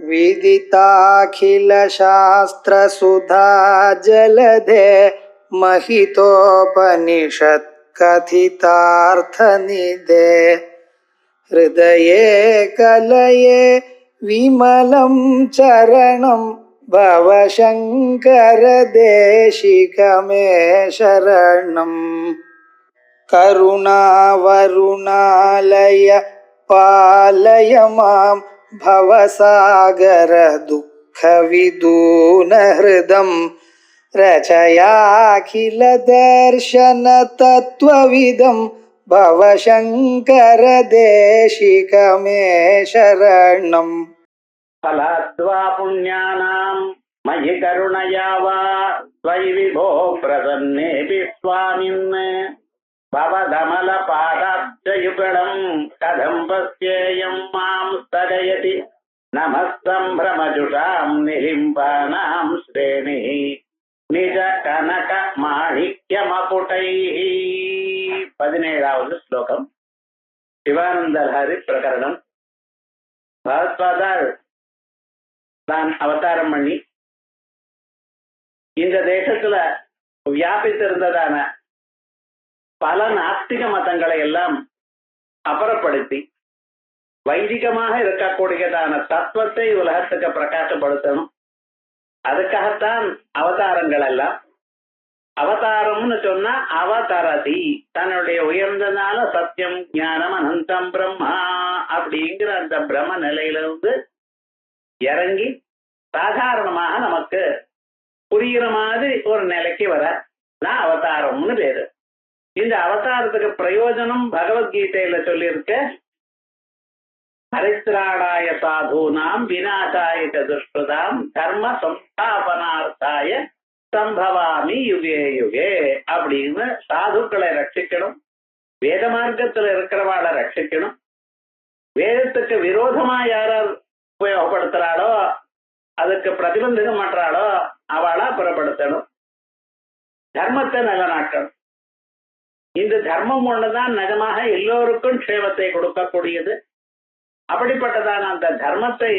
विदिताखिलशास्त्रसुधा जलधे महितोपनिषत् कथितार्थनिधे हृदये कलये विमलं चरणं भवशङ्कर देशिकमे शरणम् करुणावरुणालय पालय मां भवसागर दुःखविदूनहृदं रचयाखिल दर्शन तत्त्वविदं भवशङ्कर देशिकमे शरणम् फलाद्वा पुण्यानां मयि करुणया वा त्वयि विभो प्रसन्नेऽपि स्वामिन् भवदमलपादाब्जयुगलं कथं पश्येयं मां स्थगयति नमः सम्भ्रमजुषां निलिम्बानां श्रेणिः निज कनक माणिक्यमकुटैः 17வது ஸ்லோகம் சிவானந்தலஹரி பிரகரணம். பகவத்பாதால் தான் அவதாரம் பண்ணி இந்த தேசத்துல வியாபித்திருந்ததான பல நாஸ்திக மதங்களை எல்லாம் அப்புறப்படுத்தி வைதிகமாக இருக்கக்கூடியதான தத்துவத்தை உலகத்துக்கு பிரகாசப்படுத்தணும். அதுக்காகத்தான் அவதாரங்கள் எல்லாம். அவதாரம்னு சொன்னா அவதரதி, தன்னுடைய உயர்ந்ததான சத்தியம் ஞானம் அனந்தம் பிரம்மா அப்படிங்கிற அந்த பிரம்ம நிலையிலிருந்து இறங்கி சாதாரணமாக நமக்கு புரிகிற மாதிரி ஒரு நிலைக்கு வர நான் அவதாரம்னு பேரு. இந்த அவதாரத்துக்கு பிரயோஜனம் பகவத்கீதையில சொல்லியிருக்க, ஹரித்ராணாய சாதூனாம் விநாசாய துஷ்கிருதாம் தர்ம சம்ஸ்தாபனார்த்தாய சம்பவாமி யுகே யுகே அப்படின்னு சாதுக்களை ரட்சிக்கணும், வேத மார்க்கத்துல இருக்கிறவாளை ரட்சிக்கணும், வேதத்துக்கு விரோதமா யாரார் உபயோகப்படுத்துறாளோ அதுக்கு பிரதிபந்தகம் பண்றாளோ அவளா புறப்படுத்தணும், தர்மத்தை நிலநாட்டணும். இந்த தர்மம் ஒண்ணுதான் நிஜமாக எல்லோருக்கும் க்ஷேமத்தை கொடுக்கக்கூடியது. அப்படிப்பட்டதான அந்த தர்மத்தை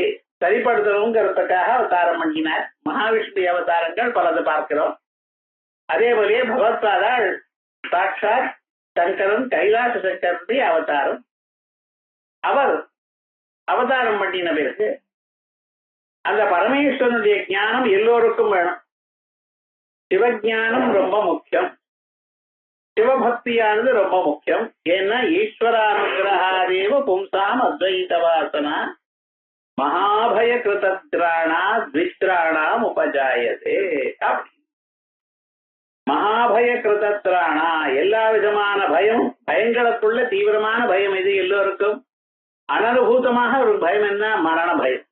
சரிப்படுத்தணுங்கிறதுக்காக அவதாரம் பண்ணினார். மகாவிஷ்ணு அவதாரங்கள் பலது பார்க்கிறோம். அதே போலயே பகவத்பாதாள் சாட்சாத் சங்கரன் கைலாச சங்கரனுடைய அவதாரம். அவர் அவதாரம் பண்ணின பிறகு அந்த பரமேஸ்வரனுடைய ஞானம் எல்லோருக்கும் வேணும். சிவஞானம் ரொம்ப முக்கியம், சிவபக்தியானது ரொம்ப முக்கியம். ஏன்னா ஈஸ்வரானுகிரகாதேவ பும்சாம் அத்வைத வாசனா மகாபய கிருதத்ராணா த்வித்ராணாம் உபஜாயதே. மகாபய கிருதத்ராணா, எல்லா விதமான பயம், பயங்களுக்குள்ள தீவிரமான பயம் இது எல்லோருக்கும். அனனுபூதமாக ஒரு பயம் என்ன? மரண பயம்.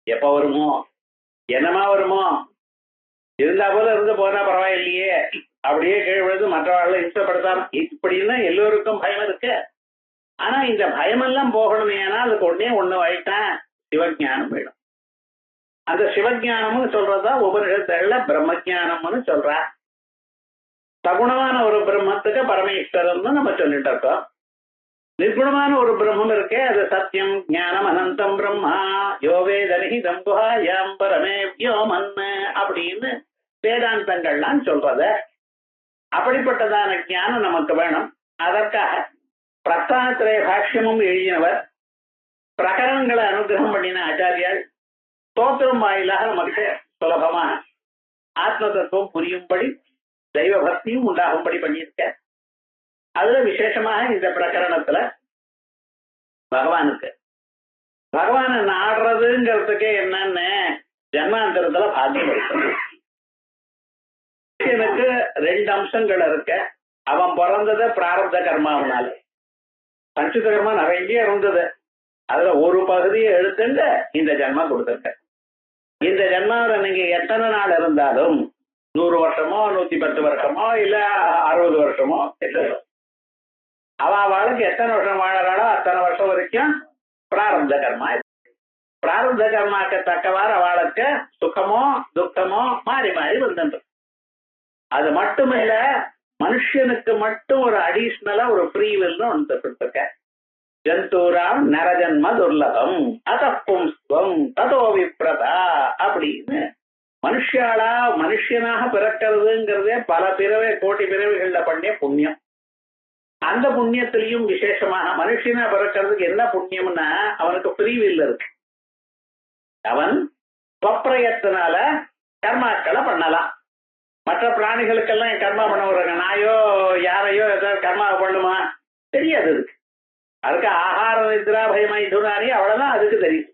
எப்ப வருமோ, என்னமா வருமோ, இருந்தா போல இருந்து போனா பரவாயில்லையே, அப்படியே கீழ் விழுது மற்றவர்களை இஷ்டப்படுத்தாம, இப்படின்னா எல்லோருக்கும் பயம் இருக்கு. ஆனா இந்த பயமெல்லாம் போகணுமே, ஏன்னா அதுக்கு உடனே ஒண்ணு ஆயிட்டேன், சிவஞானம் வேணும். அந்த சிவஞானம்னு சொல்றதா உபனிஷத்துல பிரம்மஜானம்னு சொல்ற. சகுணமான ஒரு பிரம்மத்துக்கு பரமேஸ்வரன் நம்ம சொல்லிட்டு இருக்கோம். நிர்குணமான ஒரு பிரம்மம் இருக்கே, அது சத்தியம் ஞானம் அனந்தம் பிரம்மா யோவேதனிதம் குஹாயாம் பரமே வியோமன் அப்படின்னு வேதாந்தங்கள்லாம் சொல்றத. அப்படிப்பட்டதான ஞானம் நமக்கு வேணும். அதற்காக பிரஸ்தானத்திலே பாஷ்யமும் எழுதினவர், பிரகரணங்களை அனுகிரகம் பண்ணின ஆச்சாரியால் ஸ்தோத்திரம் வாயிலாக நமக்கு சுலபமா ஆத்ம தத்துவம் புரியும்படி தெய்வ பக்தியும் உண்டாகும்படி பண்ணியிருக்க. அதுல விசேஷமாக இந்த பிரகரணத்துல பகவானை நாடுறதுங்கிறதுக்கே என்னன்னு ஜன்மாந்தரத்துல பாக்கியம் இருக்கு. எனக்கு 2 அம்சங்கள் இருக்க. அவன் பிறந்தது பிராரப்த கர்மாவனால. சஞ்சித கர்மா நிறைய இருந்தது, அதுல ஒரு பகுதியை எடுத்துட்டு இந்த ஜன்மா கொடுத்துருக்க. இந்த ஜன்மாவில் நீங்க எத்தனை நாள் இருந்தாலும் 100 வருஷமோ 110 வருஷமோ இல்ல 60 வருஷமோ, அவளுக்கு எத்தனை வருஷம் வாழறாளோ அத்தனை வருஷம் வரைக்கும் பிராரப்த கர்மா. பிராரப்த கர்மாக்கு தக்கவாறு அவளுக்கு சுகமோ துக்கமோ மாறி மாறி வந்துட்டு. அது மட்டும் இல்ல, மனுஷனுக்கு மட்டும் ஒரு அடிஷனலா ஒரு ஃப்ரீ வில்னு ஒன்று கொடுத்துருக்க. ஜந்தூராம் நரஜன்ம துர்லபம் அதப்பும் ஸ்வ கர்மயோகம் ததோ விப்ரதா அப்படின்னு மனுஷனாக பிறக்கிறதுங்கிறதே பல பிறவை கோடி பிறவைகள்ல பண்ணிய புண்ணியம். அந்த புண்ணியத்திலையும் விசேஷமாக மனுஷனா பிறக்கிறதுக்கு என்ன புண்ணியம்னா அவனுக்கு ஃப்ரீவில் இருக்கு. அவன் ஸ்வப்பிரயத்தினால கர்மாக்களை பண்ணலாம். மற்ற பிராணிகளுக்கெல்லாம் கர்மா பண்ண விடுறாங்க. நாயோ யாரையோ ஏதாவது கர்மா பண்ணுமா தெரியாது. அதுக்கு ஆகார நித்ரா பயமைதுனானி அவ்வளவுதான் அதுக்கு தெரியும்.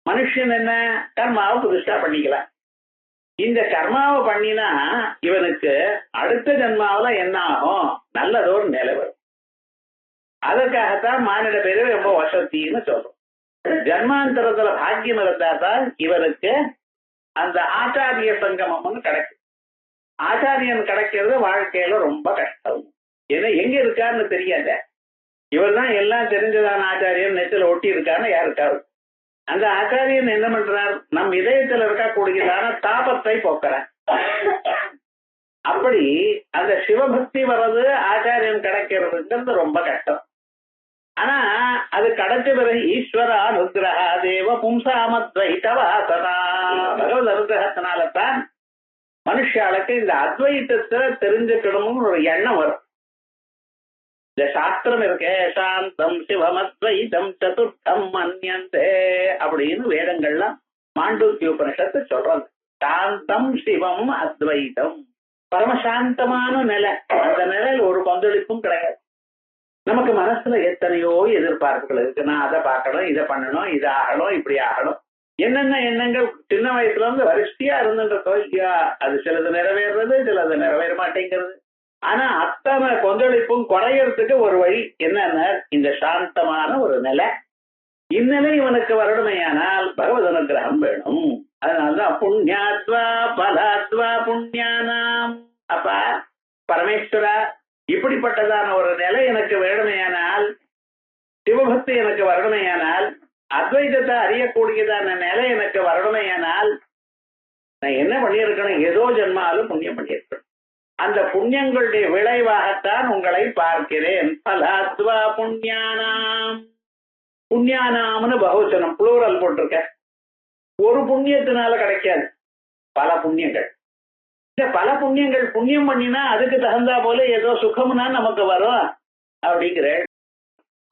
மனுஷன் என்ன கர்மாவை புதுசா பண்ணிக்கலாம். இந்த கர்மாவை பண்ணினா இவனுக்கு அடுத்த ஜன்மாவில என்ன ஆகும், நல்லதோர் நிலை வரும். அதற்காகத்தான் மானிட பேரு ரொம்ப வசத்தின்னு சொல்றோம். ஜன்மாந்தரத்துல பாக்கியம் இருந்தால்தான் இவருக்கு அந்த ஆச்சாரிய சங்கமம்னு கிடைக்கும். ஆச்சாரியன் கிடைக்கிறது வாழ்க்கையில ரொம்ப கஷ்டம். ஏன்னா எங்க இருக்காருன்னு தெரியாத. இவர் தான் எல்லாம் தெரிஞ்சதான ஆச்சாரியன் நெத்தில ஒட்டி இருக்கான்னு யாருக்காரு. அந்த ஆச்சாரியன் என்ன பண்றார், நம் இதயத்துல இருக்கக்கூடியதான தாபத்தை போக்குறார். அப்படி அந்த சிவபக்தி வர்றது ஆச்சாரியன் கிடைக்கிறதுங்கிறது ரொம்ப கஷ்டம். ஆனா அது கிடைச்ச பிறகு ஈஸ்வர அனுகிரகா தேவ பும்சாமத்வைதவாசனா பகவத் அனுகிரகத்தினால்தான் மனுஷாளுக்கு இந்த அத்வைத்தத்தை தெரிஞ்சுக்கணும்னு ஒரு எண்ணம் வரும். இந்த சாஸ்திரம் இருக்கே, சாந்தம் சிவம் அத்வைதம் சதுர்த்தம் மன்யந்தே அப்படின்னு வேதங்கள்லாம் மாண்டூக்கிய உபனிஷத்து சொல்றாங்க. சாந்தம் சிவம் அத்வைதம் பரமசாந்தமான நிலை. அந்த நிலையில் ஒரு பங்களிப்பும் கிடையாது. நமக்கு மனசுல எத்தனையோ எதிர்பார்ப்புகள் இருக்கு. நான் அதை பார்க்கணும், இதை பண்ணணும், இதை ஆகணும், இப்படி ஆகணும், என்னென்ன எண்ணங்கள் சின்ன வயசுல இருந்து வரிசையா இருந்துன்ற தோல்வியா அது சிலது நிறைவேறது, சிலது நிறைவேற மாட்டேங்கிறது. ஆனா அத்தனை கொந்தளிப்பும் குறையறதுக்கு ஒரு வழி என்னன்னா இந்த சாந்தமான ஒரு நிலை. இந்நிலை இவனுக்கு வரணுமையானால் பகவத் அனுகிரகம் வேணும். அதனாலதான் புண்ணியாத்வா பலாத்வா புண்ணியானாம். அப்ப பரமேஸ்வரா இப்படிப்பட்டதான ஒரு நிலை எனக்கு வேணுமையானால், சிவபக்தி எனக்கு வரணுமையானால், அத்வைதத்தை அறியக்கூடியதான நிலை எனக்கு வரணுமையானால் நான் என்ன பண்ணியிருக்கணும், ஏதோ ஜென்மாலும் புண்ணியம் பண்ணியிருக்கணும். அந்த புண்ணியங்களுடைய விளைவாகத்தான் உங்களை பார்க்கிறேன். பலாத்வா புண்ணியானாம். புண்ணியானாம்னு பகுவச்சனம் புளூரல் போட்டிருக்க. ஒரு புண்ணியத்தினால கிடைக்காது, பல புண்ணியங்கள். இந்த பல புண்ணியங்கள் புண்ணியம் பண்ணினா அதுக்கு தகுந்தா போல ஏதோ சுகம்னா நமக்கு வரும் அப்படிங்கிற.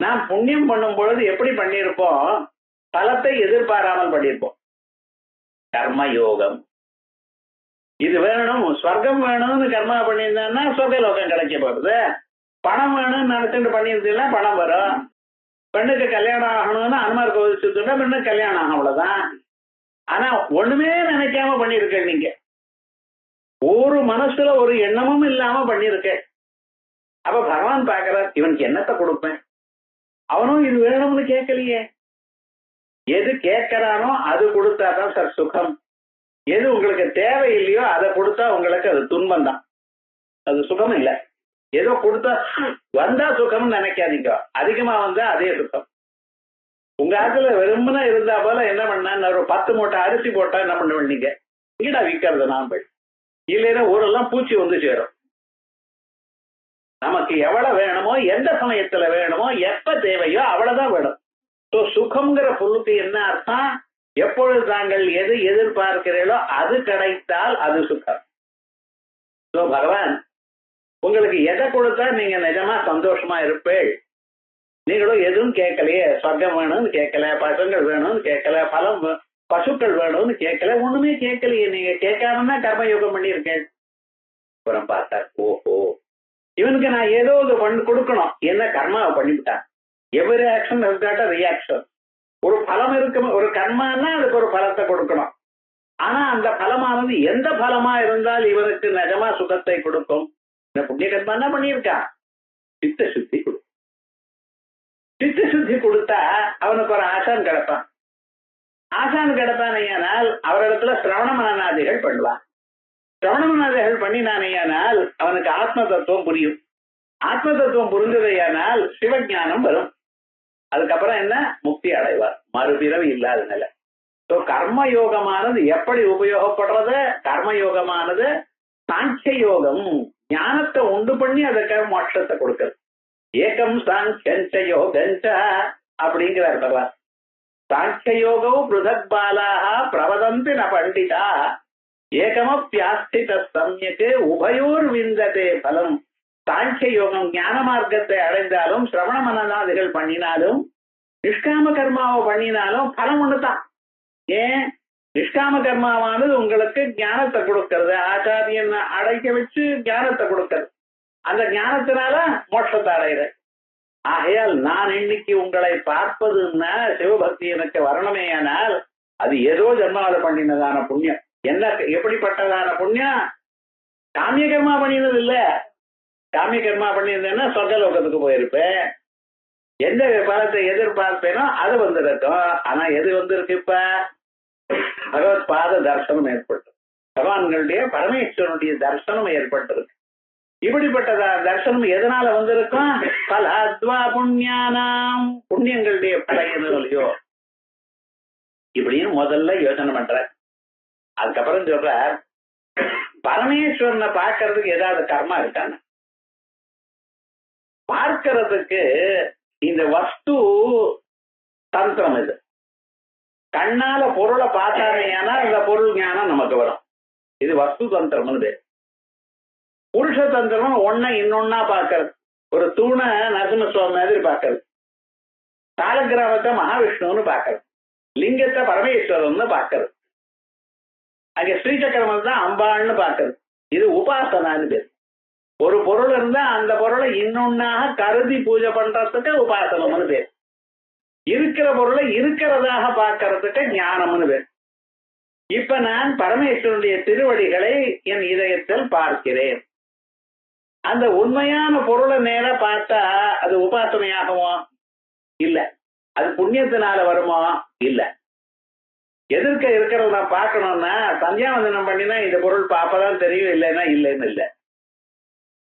நாம் புண்ணியம் பண்ணும் பொழுது எப்படி பண்ணியிருப்போம், பலத்தை எதிர்பாராமல் பண்ணியிருப்போம். கர்மயோகம் இது வேணும், ஸ்வர்க்கம் வேணும்னு கர்மா பண்ணியிருந்தா சொர்க்கலோகம் கிடைக்க போகுது. பணம் வேணும்னு நினைச்சுட்டு பண்ணியிருந்தீங்கன்னா பணம் வரும். பெண்ணுக்கு கல்யாணம் ஆகணும்னு அனுமார் கோவில் சுத்தா பெண்ணுக்கு கல்யாணம் ஆகும், அவ்வளவுதான். ஆனா ஒண்ணுமே நினைக்காம பண்ணிருக்க. நீங்க ஒரு மனசுல ஒரு எண்ணமும் இல்லாம பண்ணிருக்க. அப்ப பகவான் பாக்குறார், இவனுக்கு என்னத்தை கொடுப்பேன், அவனும் இது வேணும்னு கேட்கலையே. எது கேட்கிறானோ அது கொடுத்தாதான் சார் சுகம். எது உங்களுக்கு தேவை இல்லையோ அதை கொடுத்தா உங்களுக்கு அது துன்பம் தான், அது சுகம் இல்லை. ஏதோ கொடுத்தா வந்தா சுகம்னு நினைக்காதீங்க, அதிகமா வந்தா அதே சுகம். உங்க ஆத்துல வெறுமனா இருந்தா போல என்ன பண்ண, ஒரு 10 மூட்டை அரிசி போட்டா என்ன பண்ண, நீங்க இங்கடா விற்கிறது நாம் போய், இல்லைன்னா ஊரெல்லாம் பூச்சி வந்து சேரும். நமக்கு எவ்வளவு வேணுமோ, எந்த சமயத்துல வேணுமோ, எப்ப தேவையோ அவ்வளவுதான் வேணும். சுகம்ங்கிற பொருளுக்கு என்ன அர்த்தம், எப்பொழுது தாங்கள் எது எதிர்பார்க்கிறீர்களோ அது கிடைத்தால் அது சுகம். பகவான் உங்களுக்கு எதை கொடுத்தா நீங்க நிஜமா சந்தோஷமா இருப்பேள். நீங்களும் எதுவும் கேட்கலையே, சொர்க்கம் வேணும்னு கேட்கல, பசங்கள் வேணும்னு கேட்கல, பலம் பசுக்கள் வேணும்னு கேட்கல, ஒண்ணுமே கேட்கலையே. நீங்க கேட்காமன்னா கர்மயோகம் பண்ணியிருக்கேன். அப்புறம் பார்த்தா ஓஹோ இவனுக்கு நான் ஏதோ ஒரு கொடுக்கணும், என்ன கர்மாவை பண்ணிவிட்டான். Every action has got a reaction. ஒரு பலம் இருக்கு, ஒரு கர்மான்னா அதுக்கு ஒரு பலத்தை கொடுக்கணும். ஆனா அந்த பலமானது எந்த பலமா இருந்தால் இவனுக்கு நிஜமா சுகத்தை கொடுக்கும். இந்த புண்ணிய கர்மா என்ன பண்ணியிருக்கான், சித்த சுத்தி கொடுக்கும். சித்த சுத்தி கொடுத்தா அவனுக்கு ஒரு ஆசான் கிடைப்பான். ஆசான் கிடைப்பானையானால் அவரிடத்துல சிரவண மனநாதிகள் பண்ணுவான். சிரவண மனநாதிகள் பண்ணினானையானால் அவனுக்கு ஆத்ம தத்துவம் புரியும். ஆத்ம தத்துவம் புரிஞ்சதையானால் சிவஞானம் வரும். அதுக்கப்புறம் என்ன, முக்தி அடைவார், மறுபிறவி இல்லாத நிலை. கர்மயோகமானது எப்படி உபயோகப்படுறது, கர்மயோகமானது சாங்கிய யோகம், ஞானத்தை உண்டு பண்ணி அதுக்காக மோட்சத்தை கொடுக்கிறது. ஏகம் சாங்கிய யோகஞ்ச அப்படிங்கிறார் பகவான். சாங்கியயோகோ பிருதக் பாலாக பிரவதந்தி ந பண்டிதா ஏகமப்பியாஸ்தித சம்யக்கு உபயோர் விந்ததே பலம். சாங்கிய யோகம் ஞான மார்க்கத்தை அடைந்தாலும் சிரவண மனநாதிகள் பண்ணினாலும் நிஷ்காம கர்மாவை பண்ணினாலும் பலம் ஒண்ணுதான். ஏன்? நிஷ்காம கர்மாவானது உங்களுக்கு ஞானத்தை கொடுக்கிறது, ஆச்சாரியன் அடைக்க வச்சு ஞானத்தை கொடுக்கிறது, அந்த ஞானத்தினால மோட்சத்தை அடைகிற. ஆகையால் நான் இன்னைக்கு உங்களை பார்ப்பதுன்னா சிவபக்தி எனக்கு வரணுமேயானால் அது ஏதோ ஜென்மாவில பண்ணினதான புண்ணியம். என்ன எப்படிப்பட்டதான புண்ணியம்? காமிய கர்மா பண்ணினது இல்ல. காமிய கர்மா பண்ணியிருந்தேன்னா சொர்க்கலோகத்துக்கு போயிருப்பேன், எந்த பலத்தை எதிர்பார்ப்பேனோ அது வந்திருக்கும். ஆனா எது வந்திருக்கு? இப்ப பகவத் பாத தர்சனம் ஏற்பட்டு, பகவான்களுடைய பரமேஸ்வரனுடைய தர்சனம் ஏற்பட்டிருக்கு. இப்படிப்பட்ட தர்சனம் எதனால வந்திருக்கும்? பலாத்வா புண்ணியானாம், புண்ணியங்களுடைய படையலையோ இப்படின்னு முதல்ல யோசனை பண்ற. அதுக்கப்புறம் சொல்ற பரமேஸ்வரனை பார்க்கறதுக்கு ஏதாவது கர்மா இருக்கான்னு பார்க்கறதுக்கு. இந்த வஸ்து தந்திரம் இது. கண்ணால பொருளை பார்த்தானேனா இந்த பொருள் ஞானம் நமக்கு வரும். இது வஸ்து தந்திரம்னு பேர். புருஷ தந்திரம் ஒன்ன இன்னொன்னா பார்க்கறது. ஒரு தூணை நரசிம்மசுவாமி மாதிரி பார்க்கறது, சாலக்கிராமத்தை மகாவிஷ்ணுன்னு பார்க்கறது, லிங்கத்தை பரமேஸ்வரம்னு பார்க்கறது, அங்க ஸ்ரீசக்கரமத்தை தான் அம்பாள்னு பார்க்கறது. இது உபாசனான்னு பேர். ஒரு பொருள் இருந்தா அந்த பொருளை இன்னொன்னாக கருதி பூஜை பண்றதுக்கு உபாசனம்னு பேர். இருக்கிற பொருளை இருக்கிறதாக பார்க்கறதுக்கு ஞானம்னு பேர். இப்ப நான் பரமேஸ்வரனுடைய திருவடிகளை என் இதயத்தில் பார்க்கிறேன். அந்த உண்மையான பொருளை நேர பார்த்தா அது உபாசனையாகுமோ? இல்ல. அது புண்ணியத்தினால வருமோ? இல்ல. எதிர்க்க இருக்கிறத நான் பார்க்கணும்னா சந்தியாவந்தனம் பண்ணினா இந்த பொருள் அப்பதான் தெரியும், இல்லைன்னா இல்லைன்னு இல்லை.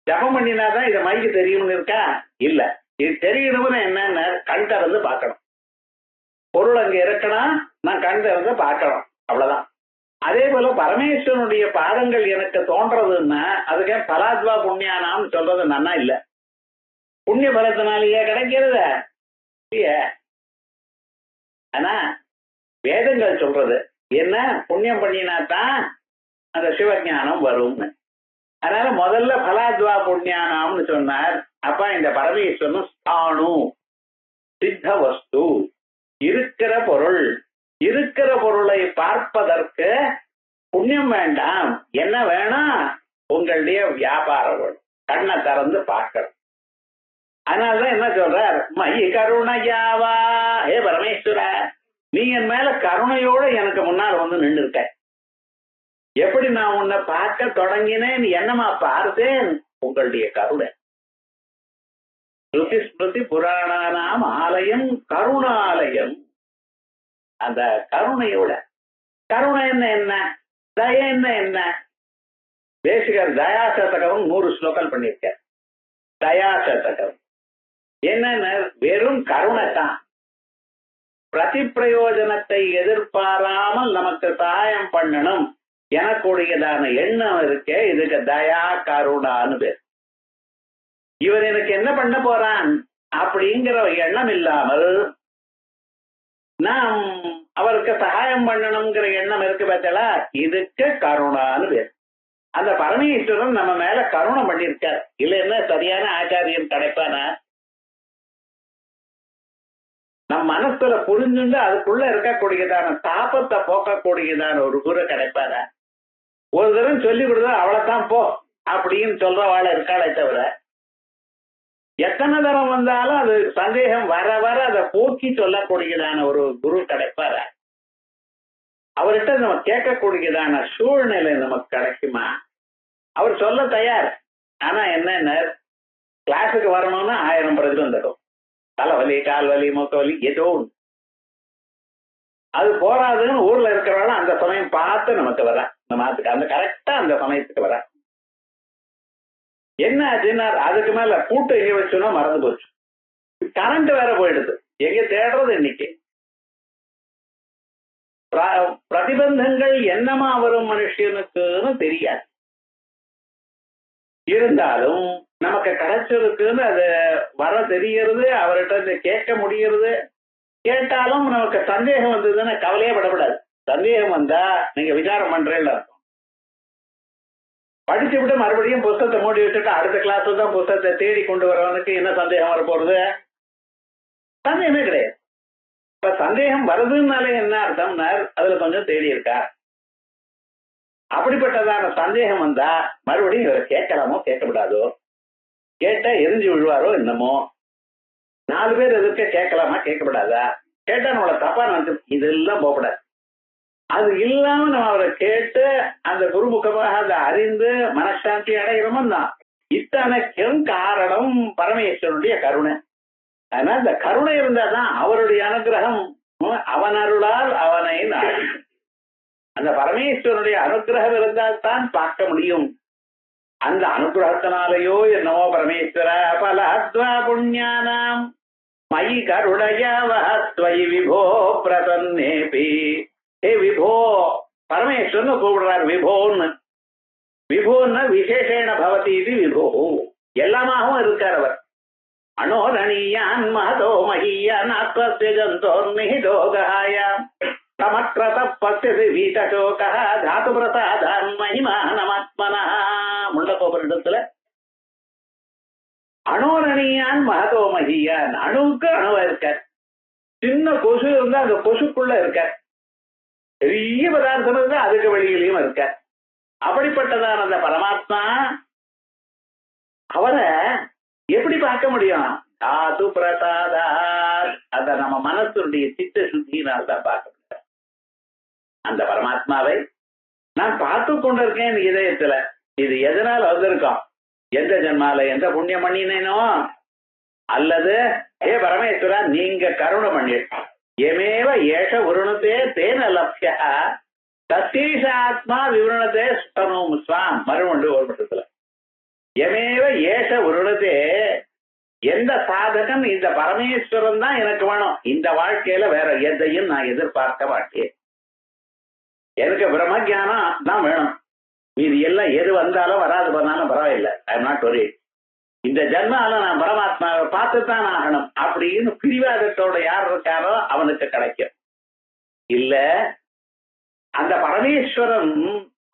ஜபம் பண்ணினாதான் இதை மைக்கு தெரியும்னு இருக்கா? இல்ல. இது தெரியணும்னு என்னன்னு கண் திறந்து பார்க்கணும். பொருள் அங்க இருக்கணும், நான் கண் திறந்து பார்க்கணும், அவ்வளவுதான். அதே போல பரமேஸ்வரனுடைய பாதங்கள் எனக்கு தோன்றதுன்னா அதுக்கு பலாத்வா புண்ணியானான்னு சொல்றது நன்னா இல்ல. புண்ணிய பலத்தினாலேயே கிடைக்கிறது இல்லையே. ஆனா வேதங்கள் சொல்றது என்ன? புண்ணியம் பண்ணினாத்தான் அந்த சிவஞானம் வரும்னு. அதனால முதல்ல பலாத்வா புண்ணியானாம்னு சொன்னார். அப்ப இந்த பரமேஸ்வரன் ஸ்தானு சித்த வஸ்து, இருக்கிற பொருள். இருக்கிற பொருளை பார்ப்பதற்கு புண்ணியம் வேண்டாம். என்ன வேணும்? உங்களுடைய வியாபாரம் வேணும். கண்ணை திறந்து பார்க்கணும். அதனாலதான் என்ன சொல்றார்? மயி கருணையாவா, ஏ பரமேஸ்வர, நீ என் மேல கருணையோட எனக்கு முன்னால் வந்து நின்று இருக்க. எப்படி நான் உன்னை பார்க்க தொடங்கினேன், என்னமா பார்த்தேன்? உங்களுடைய கருணை. ஸ்ருதி ஸ்மிருதி புராணானாம் ஆலயம் கருணாலயம். அந்த கருணையோட, கருணை என்ன, தய என்ன? தேசிகர் தயாசதகம் 100 ஸ்லோகம் பண்ணியிருக்க. தயாசதகம் என்னன்னு வெறும் கருணை தான். பிரதி பிரயோஜனத்தை எதிர்பாராமல் நமக்கு சகாயம் பண்ணணும் எனக்குடையதான எண்ணம் இருக்கே, இதுக்கு தயா கருணான்னு பேர். இவர் எனக்கு என்ன பண்ண போறான் அப்படிங்கிற எண்ணம் இல்லாமல் நாம் அவருக்கு சகாயம் பண்ணணுங்கிற எண்ணம் இருக்கு பார்த்தா, இதுக்கு கருணான்னு பேர். அந்த பரமேஸ்வரன் நம்ம மேல கருணை பண்ணியிருக்கார். இல்லைன்னா சரியான ஆச்சாரியன் கிடைப்பானா? நம் மனசுல புரிஞ்சுண்டு அதுக்குள்ள இருக்கக்கூடியதான தாபத்தை போக்கக்கூடியதான ஒரு குரு கிடைப்பாரா? ஒரு தரம் சொல்லி கொடுத்தா அவ்வளவுதான் போ அப்படின்னு சொல்றவாழ இருக்காளே தவிர, எத்தனை தரம் வந்தாலும் அது சந்தேகம் வர வர அதை போக்கி சொல்லக்கூடியதான ஒரு குரு கிடைப்பாரா? அவர்கிட்ட நம்ம கேட்கக்கூடியதான சூழ்நிலை நமக்கு கிடைக்குமா? அவர் சொல்ல தயார். ஆனா என்ன, கிளாஸுக்கு வரணும்னா 1000 பிரதிபந்தகம், தலைவலி, கால்வலி, மூக்கவலி, ஏதோ அது போராதுன்னு ஊர்ல இருக்கிறவங்க அந்த சமயம் பார்த்து நமக்கு வர, நம்ம அந்த கரெக்டா அந்த சமயத்துக்கு வர. என்ன ஆச்சுன்னா அதுக்கு மேல கூட்டு எங்க வச்சோன்னா மறந்து போச்சு. கரண்ட் வேற போயிடுது, எங்க தேடுறது இன்னைக்கு. பிரதிபந்தங்கள் என்னமா வரும் மனுஷனுக்குன்னு தெரியாது. இருந்தாலும் நமக்கு கிடைச்சிருக்குன்னு அது வர தெரிகிறது, அவர்கிட்ட கேட்க முடிகிறது. கேட்டாலும் நமக்கு சந்தேகம் வந்ததுன்னா கவலையே படப்படாது. சந்தேகம் வந்தா நீங்க விசாரம் பண்றேன்னு அர்த்தம். படிச்சு விட்டு மறுபடியும் புத்தகத்தை மூடி விட்டுட்டு அடுத்த கிளாஸ்ல தான் புத்தகத்தை தேடி கொண்டு வரவனுக்கு என்ன சந்தேகம் வர போறது? சந்தேகமே கிடையாது. இப்ப சந்தேகம் வருதுன்னாலே என்ன அர்த்தம்னா அதுல கொஞ்சம் தேடி இருக்கா. அப்படிப்பட்டதான சந்தேகம் வந்தா மறுபடியும் இவரை கேட்கலாமோ கேட்கக்கூடாதோ, கேட்டா எரிஞ்சு விழுவாரோ என்னமோ, 4 பேர் எதிர்க்க கேட்கலாமா கேட்கக்கூடாதா, கேட்டா நம்மள தப்பா நினைச்சு இதெல்லாம் போகக்கூடாது. அது இல்லாம நம்ம அவரை கேட்டு அந்த குருமுகமாக அதை அறிந்து மனசாந்தி அடைகிறோமோ தான். இத்தனைக்கும் காரணம் பரமேஸ்வரனுடைய கருணை. அதனால இந்த கருணை இருந்தாதான் அவருடைய அனுகிரகம். அவன் அருளால் அவனை நாடி, அந்த பரமேஸ்வரனுடைய அனுகிரகம் இருந்தால் தான் பார்க்க முடியும். அந்த அனுகிரகத்தினாலேயோ என்னவோ பரமேஸ்வர பலத்வா புண்ணியானாம் மயி கருணையவஹத்வயி விபோ பிரசன்னேபி. ஏ விபோ, பரமேஸ்வரன் கூப்பிடுறார் விபோன்னு. விபோன்னு விசேஷேன பவதி இது விபோ, எல்லாமாகவும் இருக்கார் அவர். அனோரணீயான் மகதோ மஹீயான் ஆத்மஸ்யஜந்தோர்நிஹிதோகாயாம் சமக்ரத பஸ்யதி வீதசோகः தாது பிரசாதான் மகிமானமாத்மனः. முண்டகோபனிடத்துல அனோரணீயான் மகதோ மஹீயான், அணுவுக்கு அணுவா இருக்கார். சின்ன கொசு இருந்தா அந்த கொசுக்குள்ள இருக்கார். பெரிய பதார்த்தம் இருந்தா அதுக்கு வெளியிலையும் இருக்கார். அப்படிப்பட்டதான அந்த பரமாத்மா அவரை எப்படி பார்க்க முடியும்? தாது பிரசாதா, அத நம்ம மனசுடைய சித்த சுத்தியினால் தான் பார்க்க முடியும். அந்த பரமாத்மாவை நான் பார்த்து கொண்டிருக்கேன் இதயத்துல. இது எதனால வந்திருக்கோம்? எந்த ஜென்மால எந்த புண்ணியம் பண்ணினேனோ, அல்லது ஏ பரமேஸ்வரா நீங்க கருணை பண்ணிருக்கோம். எமேவ ஏஷ உருணத்தே தேன லப்யா தத்தீஷ ஆத்மா விவரணத்தே சுத்தனும் ஸ்வாம். மறுமொன்று ஒரு பட்சத்துல எமேவ ஏஷ உருணத்தே, எந்த சாதகன் இந்த பரமேஸ்வரன் தான் எனக்கு வேணும். இந்த வாழ்க்கையில வேற எதையும் நான் எதிர்பார்க்க மாட்டேன். எனக்கு பிரம்ம ஜானம் தான் வேணும். இது எல்லாம் எது வந்தாலும் வராது பண்ணாலும் பரவாயில்லை, ஐ எம் நாட் வரிட். இந்த ஜன்மால நான் பரமாத்மாவை பார்த்துத்தான் ஆகணும் அப்படின்னு பிரிவாதத்தோட யார் இருக்காரோ அவனுக்கு கிடைக்கும். இல்ல அந்த பரமேஸ்வரன்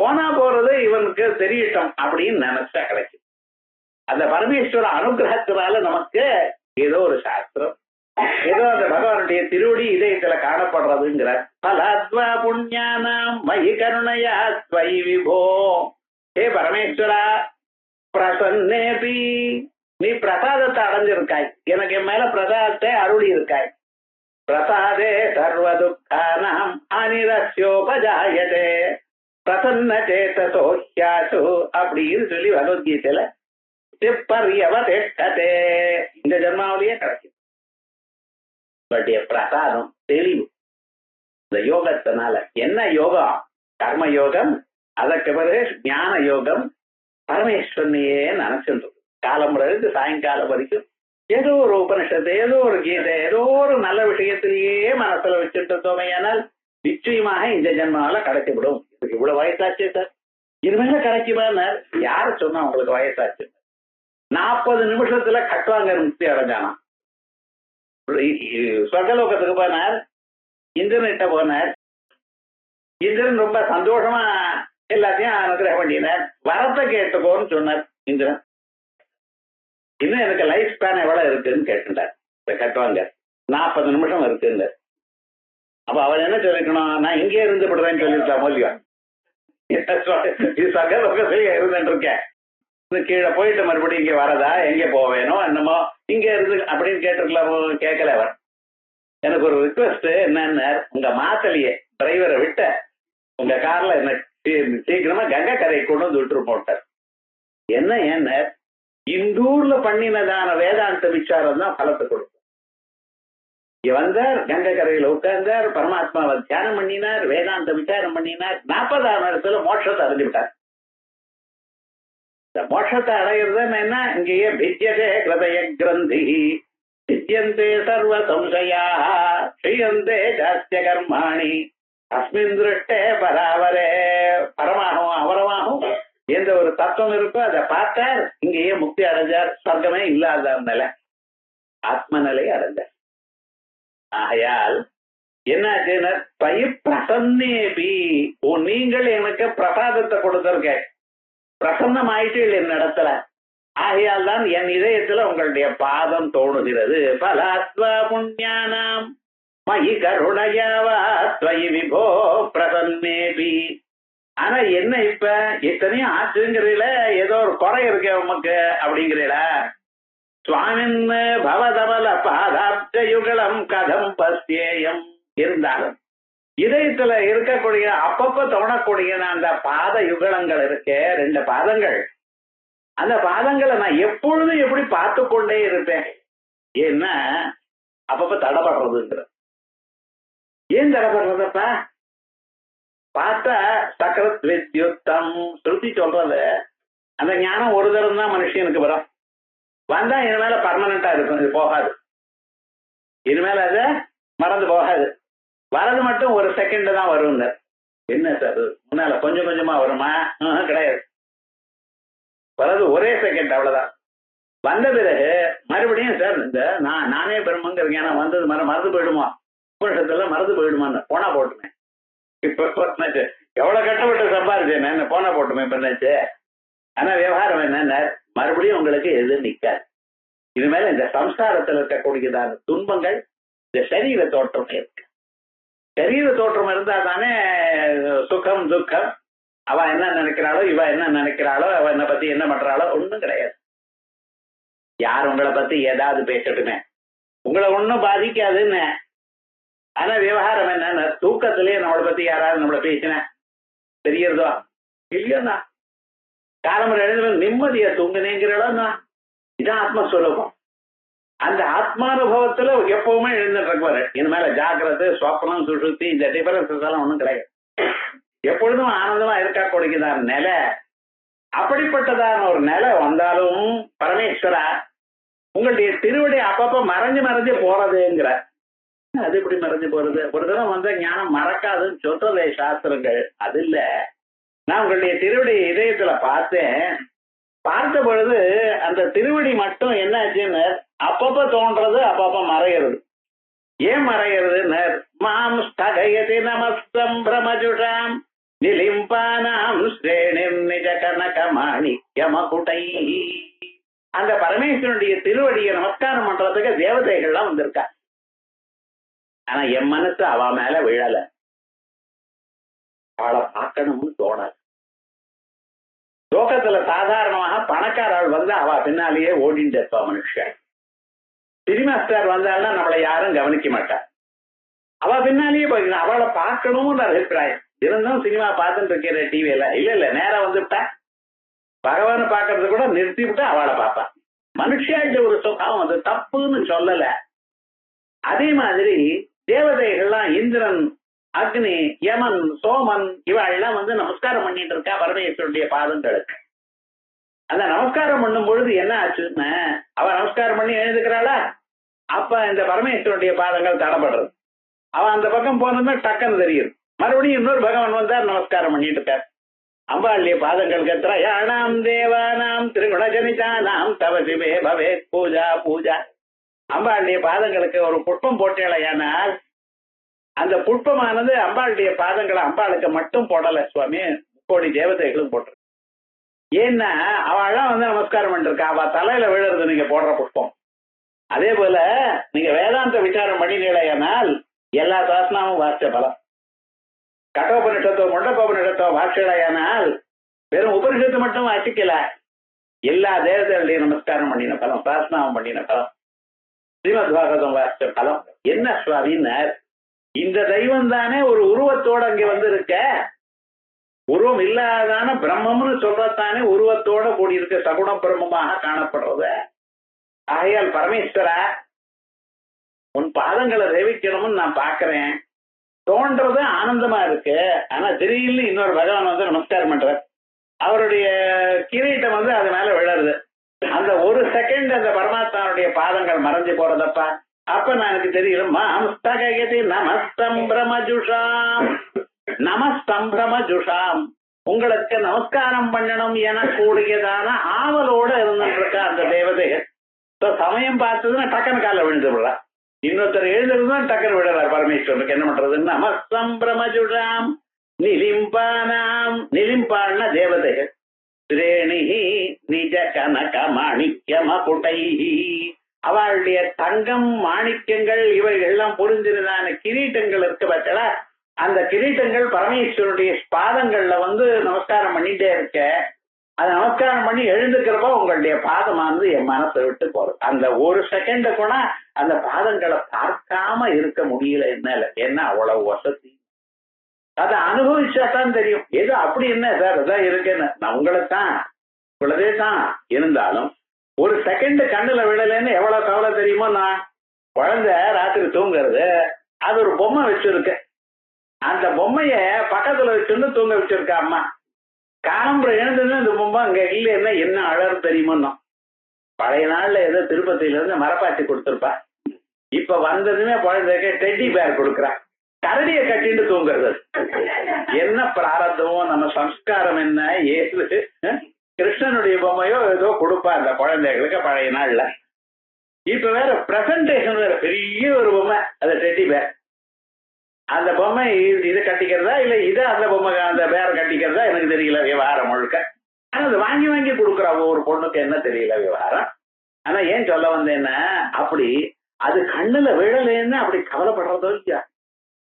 போனா போறது இவனுக்கு தெரியட்டும் அப்படின்னு நினைச்சா கிடைக்கும். அந்த பரமேஸ்வர அனுகிரகத்தினால நமக்கு ஏதோ ஒரு சாஸ்திரம், ஏதோ அந்த பகவானுடைய திருவடி இதயத்துல காணப்படுறதுங்கிற. பலத்வா புண்ணியானாம் மயி கருணையா ஸ்வயி விபோ. ஏ பரமேஸ்வரா பிரசன்னேபி, நீ பிரசாதத்தை அடைஞ்சிருக்காய், எனக்கு என் மேல பிரசாதத்தை அருளி இருக்காய். பிரசாதே சர்வ துக்கானாம் அனிரஸ்யோபஜாயதே பிரசன்ன சேதசோ ஹ்யாசு அப்படின்னு சொல்லி பகவத்கீதையில திப்பர்யவதேஷ்டதே இந்த ஜென்மாவிலேயே கிடைக்கும். பட் பிரசாதம் தெளிவு இந்த யோகத்தினால. என்ன யோகம்? கர்ம யோகம். அதற்கு பிறகு ஞான யோகம். பரமேஸ்வரனையே நினைச்சுட்டு காலமுறைக்கு சாயங்காலம் வரைக்கும் ஏதோ ஒரு உபனிஷத்து, ஏதோ ஒரு கீதை, ஏதோ ஒரு நல்ல விஷயத்திலேயே மனசுல வச்சுட்டு இருந்தோமையானால் நிச்சயமாக இந்த ஜென்மாவில கிடைக்கப்படும். இதுக்கு இவ்வளவு வயசாச்சு சார், இனிமேல கிடைக்குமா? யாரு சொன்னா உங்களுக்கு வயசாச்சு? 40 நிமிஷத்துல கட்டுவாங்க முக்தி அடைஞ்சானா. சொர்க்கலோகத்துக்கு போனார், இந்திரன்கிட்ட போனார். இந்திரன் ரொம்ப சந்தோஷமா எல்லாத்தையும் அனுகிரகம் பண்ணினார். வரத்தை கேட்டுக்கோன்னு சொன்னார் இந்திரன். இன்னும் எனக்கு லைஃப் ஸ்பேன் எவ்வளவு இருக்குன்னு கேட்டுட்டார். கட்டுவாங்க 40 நிமிஷம் இருக்குங்க. அப்ப அவர் என்ன சொல்லிக்கணும்? நான் இங்கே இருந்து விடுறேன்னு சொல்லிருக்கா மொழியா? இது சகலோகத்திலேயே இருந்துட்டு இருக்கேன், கீழே போயிட்டு மறுபடியும் இங்க வரதா, எங்க போவேனோ என்னமோ இங்க இருந்து அப்படின்னு கேட்டுருக்கலாமோ? கேட்கல அவர். எனக்கு ஒரு ரிக்வெஸ்ட் என்னன்னு, உங்க மாத்தலையே டிரைவரை விட்ட உங்க கார்ல என்ன சீக்கிரமா கங்கை கரையை கொண்டு வந்து விட்டுரு போட்டார். என்ன என்ன இந்த ஊர்ல பண்ணினதான வேதாந்த விசாரம் தான் பலத்தை கொடுக்கும். வந்தார், கங்கை கரையில உட்கார்ந்தார், பரமாத்மாவை தியானம் பண்ணினார், வேதாந்த விசாரம் பண்ணினார். 40ஆம் இடத்துல மோட்சத்தை அடைஞ்சு விட்டார். இந்த மோட்சத்தை அடையிறது என்ன? இங்கேயே பித்யதே ஹிருதய கிரந்தி சித்தியந்தே சர்வ சம்சயா ஸ்ரீயந்தே ஜாஸ்திய கர்மாணி அஸ்மின் திருஷ்டே பராவரே. பரமாகவும் அவரமாகவும் எந்த ஒரு தத்துவம் இருக்கோ அதை பார்த்தார், இங்கேயே முக்தி அடைஞ்சார். சொர்க்கமே இல்லாத நிலை, ஆத்ம நிலை அடைஞ்சார். ஆகையால் என்னாச்சுன்னா பயிர் பிரசன்னேபி நீங்கள் எனக்கு பிரசாதத்தை கொடுத்திருக்க பிரசன்னம் ஆயிட்டு என்னிடத்துல ஆகையால் தான் என் இதயத்துல உங்களுடைய பாதம் தோணுகிறது பலாத்வா புண்ணியானாம் மயி கருணையாவா துவயி விபோ பிரசன்னேபி. ஆனா என்ன இப்ப இத்தனையும் ஆச்சுங்கிறீல ஏதோ ஒரு குறை இருக்கு உமக்கு அப்படிங்கிறீல சுவாமின் பவதமல பாதாப்த யுகலம் கதம் பஸ்யேயம். இருந்தாலும் இதயத்துல இருக்கக்கூடிய அப்பப்ப தோணக்கூடிய அந்த பாத யுகலங்கள் இருக்கே 2 பாதங்கள் அந்த பாதங்களை நான் எப்பொழுதும் எப்படி பார்த்து கொண்டே இருப்பேன். ஏன்னா அப்பப்ப தடப்படுறதுங்கிற ஏன் தடப்படுறதப்பா பார்த்தா சக்கரத் வித்யுத்தம் ஸ்ருதி சொல்றது அந்த ஞானம் ஒரு தரம் தான் மனுஷனுக்கு வரும். வந்தா இனிமேல பர்மனண்டா இருக்கும். இது போகாது, இனிமேல அது மறந்து போகாது. வரது மட்டும் ஒரு செகண்ட் தான் வரும். என்ன சார் முன்னால கொஞ்சம் கொஞ்சமா வருமா? கிடையாது, வரது ஒரே செகண்ட் அவ்வளவுதான். வந்த பிறகு மறுபடியும் சார் இந்த நானே பிரம்மங்கிற ஞானம் வந்தது மறந்து போயிடுமா? உபனிஷத்துல மறந்து போயிடுமான்னு போனா போட்டுமே. இப்ப எவ்வளவு கட்டப்பட்டு சம்பாதிச்சேன் என்ன போனா போட்டுமே பண்ணாச்சு. ஆனா விவகாரம் என்னன்னா மறுபடியும் உங்களுக்கு எது நிக்காது. இனிமேல இந்த சம்சாரத்தில் இருக்கக்கூடியதான துன்பங்கள் இந்த சரீர தோற்றம் இருக்கு. சரீர தோற்றம் இருந்தா தானே சுகம் துக்கம். அவ என்ன நினைக்கிறாளோ இவ என்ன நினைக்கிறாளோ அவ என்னை பத்தி என்ன பண்றாளோ ஒண்ணும் கிடையாது. யார் உங்களை பத்தி ஏதாவது பேசட்டுமே, உங்களை ஒன்னும் பாதிக்காதுன்னு. ஆனா விவகாரம் என்னன்னா தூக்கத்திலேயே நம்மளை பத்தி யாராவது நம்மளை பேசின தெரியறதோ இல்லையோண்ணா காலம்பரம் எழுந்து நிம்மதியா தூங்குனேங்கிறோம்னா இதான் ஆத்மஸ்வரூபம். அந்த ஆத்மானுபவத்துல எப்பவுமே எழுந்துட்டு இருக்குவாரு. இனிமேல ஜாக்கிரதை ஸ்வப்னம் சுசுத்தி இந்த டிஃபரன்சஸ் எல்லாம் ஒண்ணும் கிடையாது. எப்பொழுதும் ஆனந்தமா இருக்கக்கூடியதான நிலை. அப்படிப்பட்டதான ஒரு நிலை வந்தாலும் பரமேஸ்வரா உங்களுடைய திருவடி அப்பப்ப மறைஞ்சு மறைஞ்சு போறதுங்கிற. அது எப்படி மறைஞ்சு போறது? ஒரு தடவை வந்த ஞானம் மறக்காதுன்னு சொல்றதே சாஸ்திரங்கள். அது இல்ல, நான் உங்களுடைய திருவடி இதயத்துல பார்த்தேன். பார்த்த பொழுது அந்த திருவடி மட்டும் என்ன ஆச்சுன்னு அப்பப்ப தோன்றது அப்பப்ப மறைகிறது. ஏன் மறைகிறது? மாம் ஸ்தகயதி நமஸ்தம் பிரமஜுஷாம் நிலிம்பானாம் ஸ்ரேணிர் நிஜ கனக மாணிக்யமகுடை. அந்த பரமேஸ்வரனுடைய திருவடியை நமஸ்காரம் பண்றதுக்கு தேவதைகள்லாம் வந்திருக்கா. ஆனா என் மனசு அவ மேல விழல. அவளை பார்க்கணும்னு தோணாது. லோகத்துல சாதாரணமாக பணக்காராள் வந்து அவ பின்னாலேயே ஓடிட்டு இருப்பா மனுஷன். சினிமா ஸ்டார் வந்தாள்னா நம்மளை யாரும் கவனிக்க மாட்டா. அவ பின்னாலேயே போய் அவளை பார்க்கணும்னு அபிப்பிராயம். இருந்தும் சினிமா பார்த்துட்டு இருக்கிற டிவியில இல்ல நேரம் வந்துவிட்டா பகவானை பார்க்கறது கூட நிறுத்தி விட்டு அவளை பார்ப்பா. மனுஷாட்ட ஒரு சுகம் அது தப்புன்னு சொல்லல. அதே மாதிரி தேவதைகள்லாம் இந்திரன் அக்னி யமன் சோமன் இவெல்லாம் வந்து நமஸ்காரம் பண்ணிட்டு இருக்கா பரமேஸ்வருடைய பாதங்களுக்கு. அந்த நமஸ்காரம் பண்ணும் பொழுது என்ன ஆச்சுன்னு அவ நமஸ்காரம் பண்ணி எழுதுக்கிறாளா, அப்ப இந்த பரமேஸ்வருடைய பாதங்கள் தடப்படுறது. அவன் அந்த பக்கம் போனதுமே டக்குன்னு தெரியுது. மறுபடியும் இன்னொரு பகவான் வந்தார் நமஸ்காரம் பண்ணிட்டு இருக்கார். அம்பாளுடைய பாதங்கள் கத்திராம் தேவானாம் திருகுணஜனிதானாம் தவசிவே பவே பூஜா பூஜா. அம்பாளுடைய பாதங்களுக்கு ஒரு புஷ்பம் போட்டேலையானால் அந்த புஷ்பமானது அம்பாளுடைய பாதங்களை அம்பாளுக்கு மட்டும் போடல சுவாமி, கோடி தேவதைகளும் போட்டு. ஏன்னா அவெல்லாம் வந்து நமஸ்காரம் பண்ணிருக்கா, அவ தலையில விழுறது நீங்க போடுற புஷ்பம். அதே போல நீங்க வேதாந்த விசாரம் பண்ணினீங்களேனால் எல்லா சாசனமும் வாசிச்ச பலம். கட்டோபனிஷத்தோ முண்டோபனிஷத்தோ வாசிச்சலையானால் வெறும் உபனிஷத்து மட்டும் வாசிக்கல, எல்லா தேவதைகளையும் நமஸ்காரம் பண்ணின பலம், சாசனம் பண்ணின பலம், ஸ்ரீமத் பாகவதம் வாசிச்ச பலம். என்ன சுவாமின்னார், இந்த தெய்வம் தானே ஒரு உருவத்தோட அங்க வந்து இருக்க. உருவம் இல்லாதான பிரம்மம்னு சொல்றதானே உருவத்தோட கூடியிருக்க சகுண பிரம்மமாக காணப்படுறது. ஆகையால் பரமேஸ்வரா உன் பாதங்களை சேவிக்கணும்னு நான் பாக்குறேன். தோன்றது ஆனந்தமா இருக்கு. ஆனா திடீர்னு இன்னொரு பகவான் வந்து நமஸ்காரம் பண்றார். அவருடைய கிரீட்டம் வந்து அது மேல விழருது. அந்த ஒரு செகண்ட் அந்த பரமாத்மாவுடைய பாதங்கள் மறைஞ்சு போறதப்பா. அப்ப நான் எனக்கு தெரியும் நமஸ்தம்பிரமஜுஷாம் நமஸ்தம்பிரமஜுஷாம். உங்களுக்கு நமஸ்காரம் பண்ணணும் என கூடியதான ஆவலோட இருந்துட்டு இருக்க அந்த தேவதைகள். சமயம் பார்த்ததுன்னா டக்குன்னு கால விழுந்து விடுறா. இன்னொருத்தர் எழுந்திருந்தான் டக்குன்னு விடுறார் பரமேஸ்வரனுக்கு. என்ன பண்றது? நமஸ்தம்பிரமஜுடாம் நிலிம்பானாம். நிலிம்பான்னா தேவதைகள். திரேணி நிஜ கனக மாணிக்க மகுட்டை. அவளுடைய தங்கம் மாணிக்கங்கள் இவைகள் எல்லாம் பொருந்தினதான கிரீட்டங்கள் இருக்கு பார்த்தா, அந்த கிரீட்டங்கள் பரமேஸ்வரனுடைய பாதங்கள்ல நமஸ்காரம் பண்ணிட்டே இருக்க. அதை நமஸ்காரம் பண்ணி எழுந்துக்கிறப்ப உங்களுடைய பாதமானது என் மனசை விட்டு போறது. அந்த ஒரு செகண்ட் கூட அந்த பாதங்களை பார்க்காம இருக்க முடியல என்னால. ஏன்னா அவ்வளவு வசதி. அதை அனுபவிச்சாதான் தெரியும். ஏதோ அப்படி என்ன சார் அதான் இருக்குன்னு. நான் உங்களதே தான் இருந்தாலும் ஒரு செகண்ட் கண்ணுல விடலைன்னு எவ்வளவு கவலை தெரியுமோ. நான் குழந்தை ராத்திரி தூங்குறது, அது ஒரு பொம்மை வச்சிருக்க. அந்த பொம்மைய பக்கத்துல வச்சிருந்து தூங்க வச்சிருக்க அம்மா. காலம்புற எழுந்ததுன்னு இந்த பொம்மை அங்க இல்லைன்னா என்ன அழகு தெரியுமோ. பழைய நாள்ல ஏதோ திருப்பதியில இருந்து மரப்பாச்சி கொடுத்துருப்பா. இப்ப வந்ததுமே குழந்தைக்கு டெட்டி பேர் கொடுக்குறா. கரடியை கட்டிட்டு தூங்குறது. என்ன பிராரத்தமோ, நம்ம சம்ஸ்காரம் என்ன. ஏது கிருஷ்ணனுடைய பொம்மையோ ஏதோ கொடுப்பா அந்த குழந்தைகளுக்கு பழைய நாள்ல. இப்ப வேற பிரசன்டேஷன் வேற பெரிய ஒரு பொம்மை, அது டெட்டி பேர். அந்த பொம்மை இது கட்டிக்கிறதா இல்ல இது அந்த பொம்மை அந்த பேர கட்டிக்கிறதா எனக்கு தெரியல விவகாரம் முழுக்க. ஆனா அது வாங்கி வாங்கி கொடுக்குறா ஒரு பொண்ணுக்கு என்ன தெரியல விவகாரம். ஆனா ஏன் சொல்ல வந்தேன்னா, அப்படி அது கண்ணுல விழலைன்னு அப்படி கவலைப்படுறதோ இல்லையா.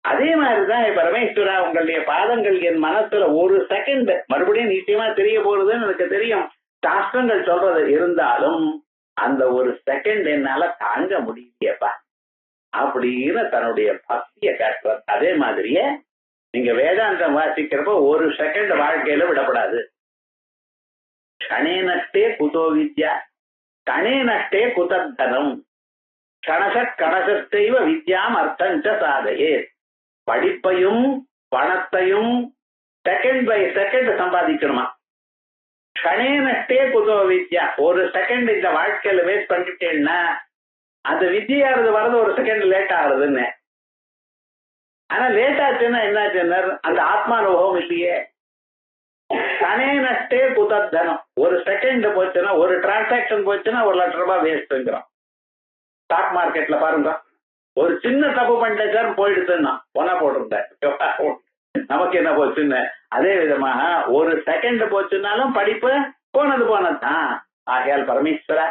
அதே மாதிரிதான் பரமேஸ்வரா உங்களுடைய பாதங்கள் என் மனசுல ஒரு செகண்ட் மறுபடியும் நிச்சயமா தெரிய போறதுன்னு எனக்கு தெரியும். சாஸ்திரங்கள் சொல்றது இருந்தாலும் அந்த ஒரு செகண்ட் என்னால தாங்க முடியலையப்பா அப்படின்னு தன்னுடைய பக்தியை காட்டுறார். அதே மாதிரியே நீங்க வேதாந்தம் வாசிக்கிறப்ப ஒரு செகண்ட் வாழ்க்கையில விடப்படாது. கணே நஷ்டே குதோ வித்யா, கணே நஷ்டே குதத்தனம், கணச கணசத்தைவ வித்யாம் அர்த்தஞ்ச சாதையே. படிப்பையும் பணத்தையும் செகண்ட் பை செகண்ட் சம்பாதிக்கணுமா. கணே நஷ்டே குதோ வித்யா, ஒரு செகண்ட் இந்த வாழ்க்கையில வேஸ்ட் பண்ணிட்டேன்னா அந்த வித்தியாரது வர்றது ஒரு செகண்ட் லேட் ஆகுறதுன்னு. ஆனா லேட் ஆச்சுன்னா என்னாச்சுன்னா அந்த ஆத்மானுபவம் இல்லையே. கணே நஷ்டே குதத்தனம், ஒரு செகண்ட் போச்சுன்னா ஒரு டிரான்சாக்சன் போச்சுன்னா 1 லட்சம் ரூபாய் வேஸ்ட்ங்கிறோம். ஸ்டாக் மார்க்கெட்ல பாருங்க, ஒரு சின்ன தப்பு பண்ணிட்டேன் சார் போயிடுச்சுன்னா பொண்ணா போட்டிருந்தேன், நமக்கு என்ன போச்சுன்னு. அதே விதமாக ஒரு செகண்ட் போச்சுன்னாலும் படிப்பு போனதுதான். ஆகையால் பரமேஸ்வரா,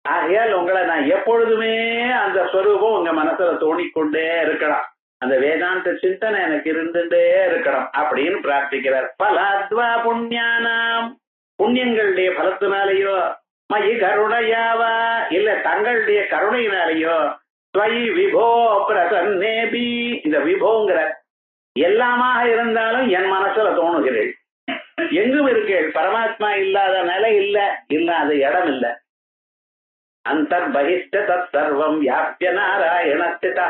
ஆகையால் உங்களை நான் எப்பொழுதுமே அந்த ஸ்வரூபம் உங்க மனசுல தோணிக்கொண்டே இருக்கலாம். அந்த வேதாந்த சிந்தனை எனக்கு இருந்துட்டே இருக்கணும் அப்படின்னு பிரார்த்திக்கிறார். பலாத்வா புண்ணியானாம், புண்ணியங்களுடைய பலத்தினாலேயோ, மயி கருணையாவா இல்ல தங்களுடைய கருணையினாலேயோ, ஸ்வயி விபோ பிரசன்னேபி, இந்த விபோங்கிற எல்லாமாக இருந்தாலும் என் மனசுல தோணுகிறேன். எங்கும் இருக்கேள். பரமாத்மா இல்லாத நிலை இல்ல, இல்லாத இடம் இல்ல. அந்தர்பகிஷ்ட தத் சர்வம் வியாபிய நாராயணஸ்திதா,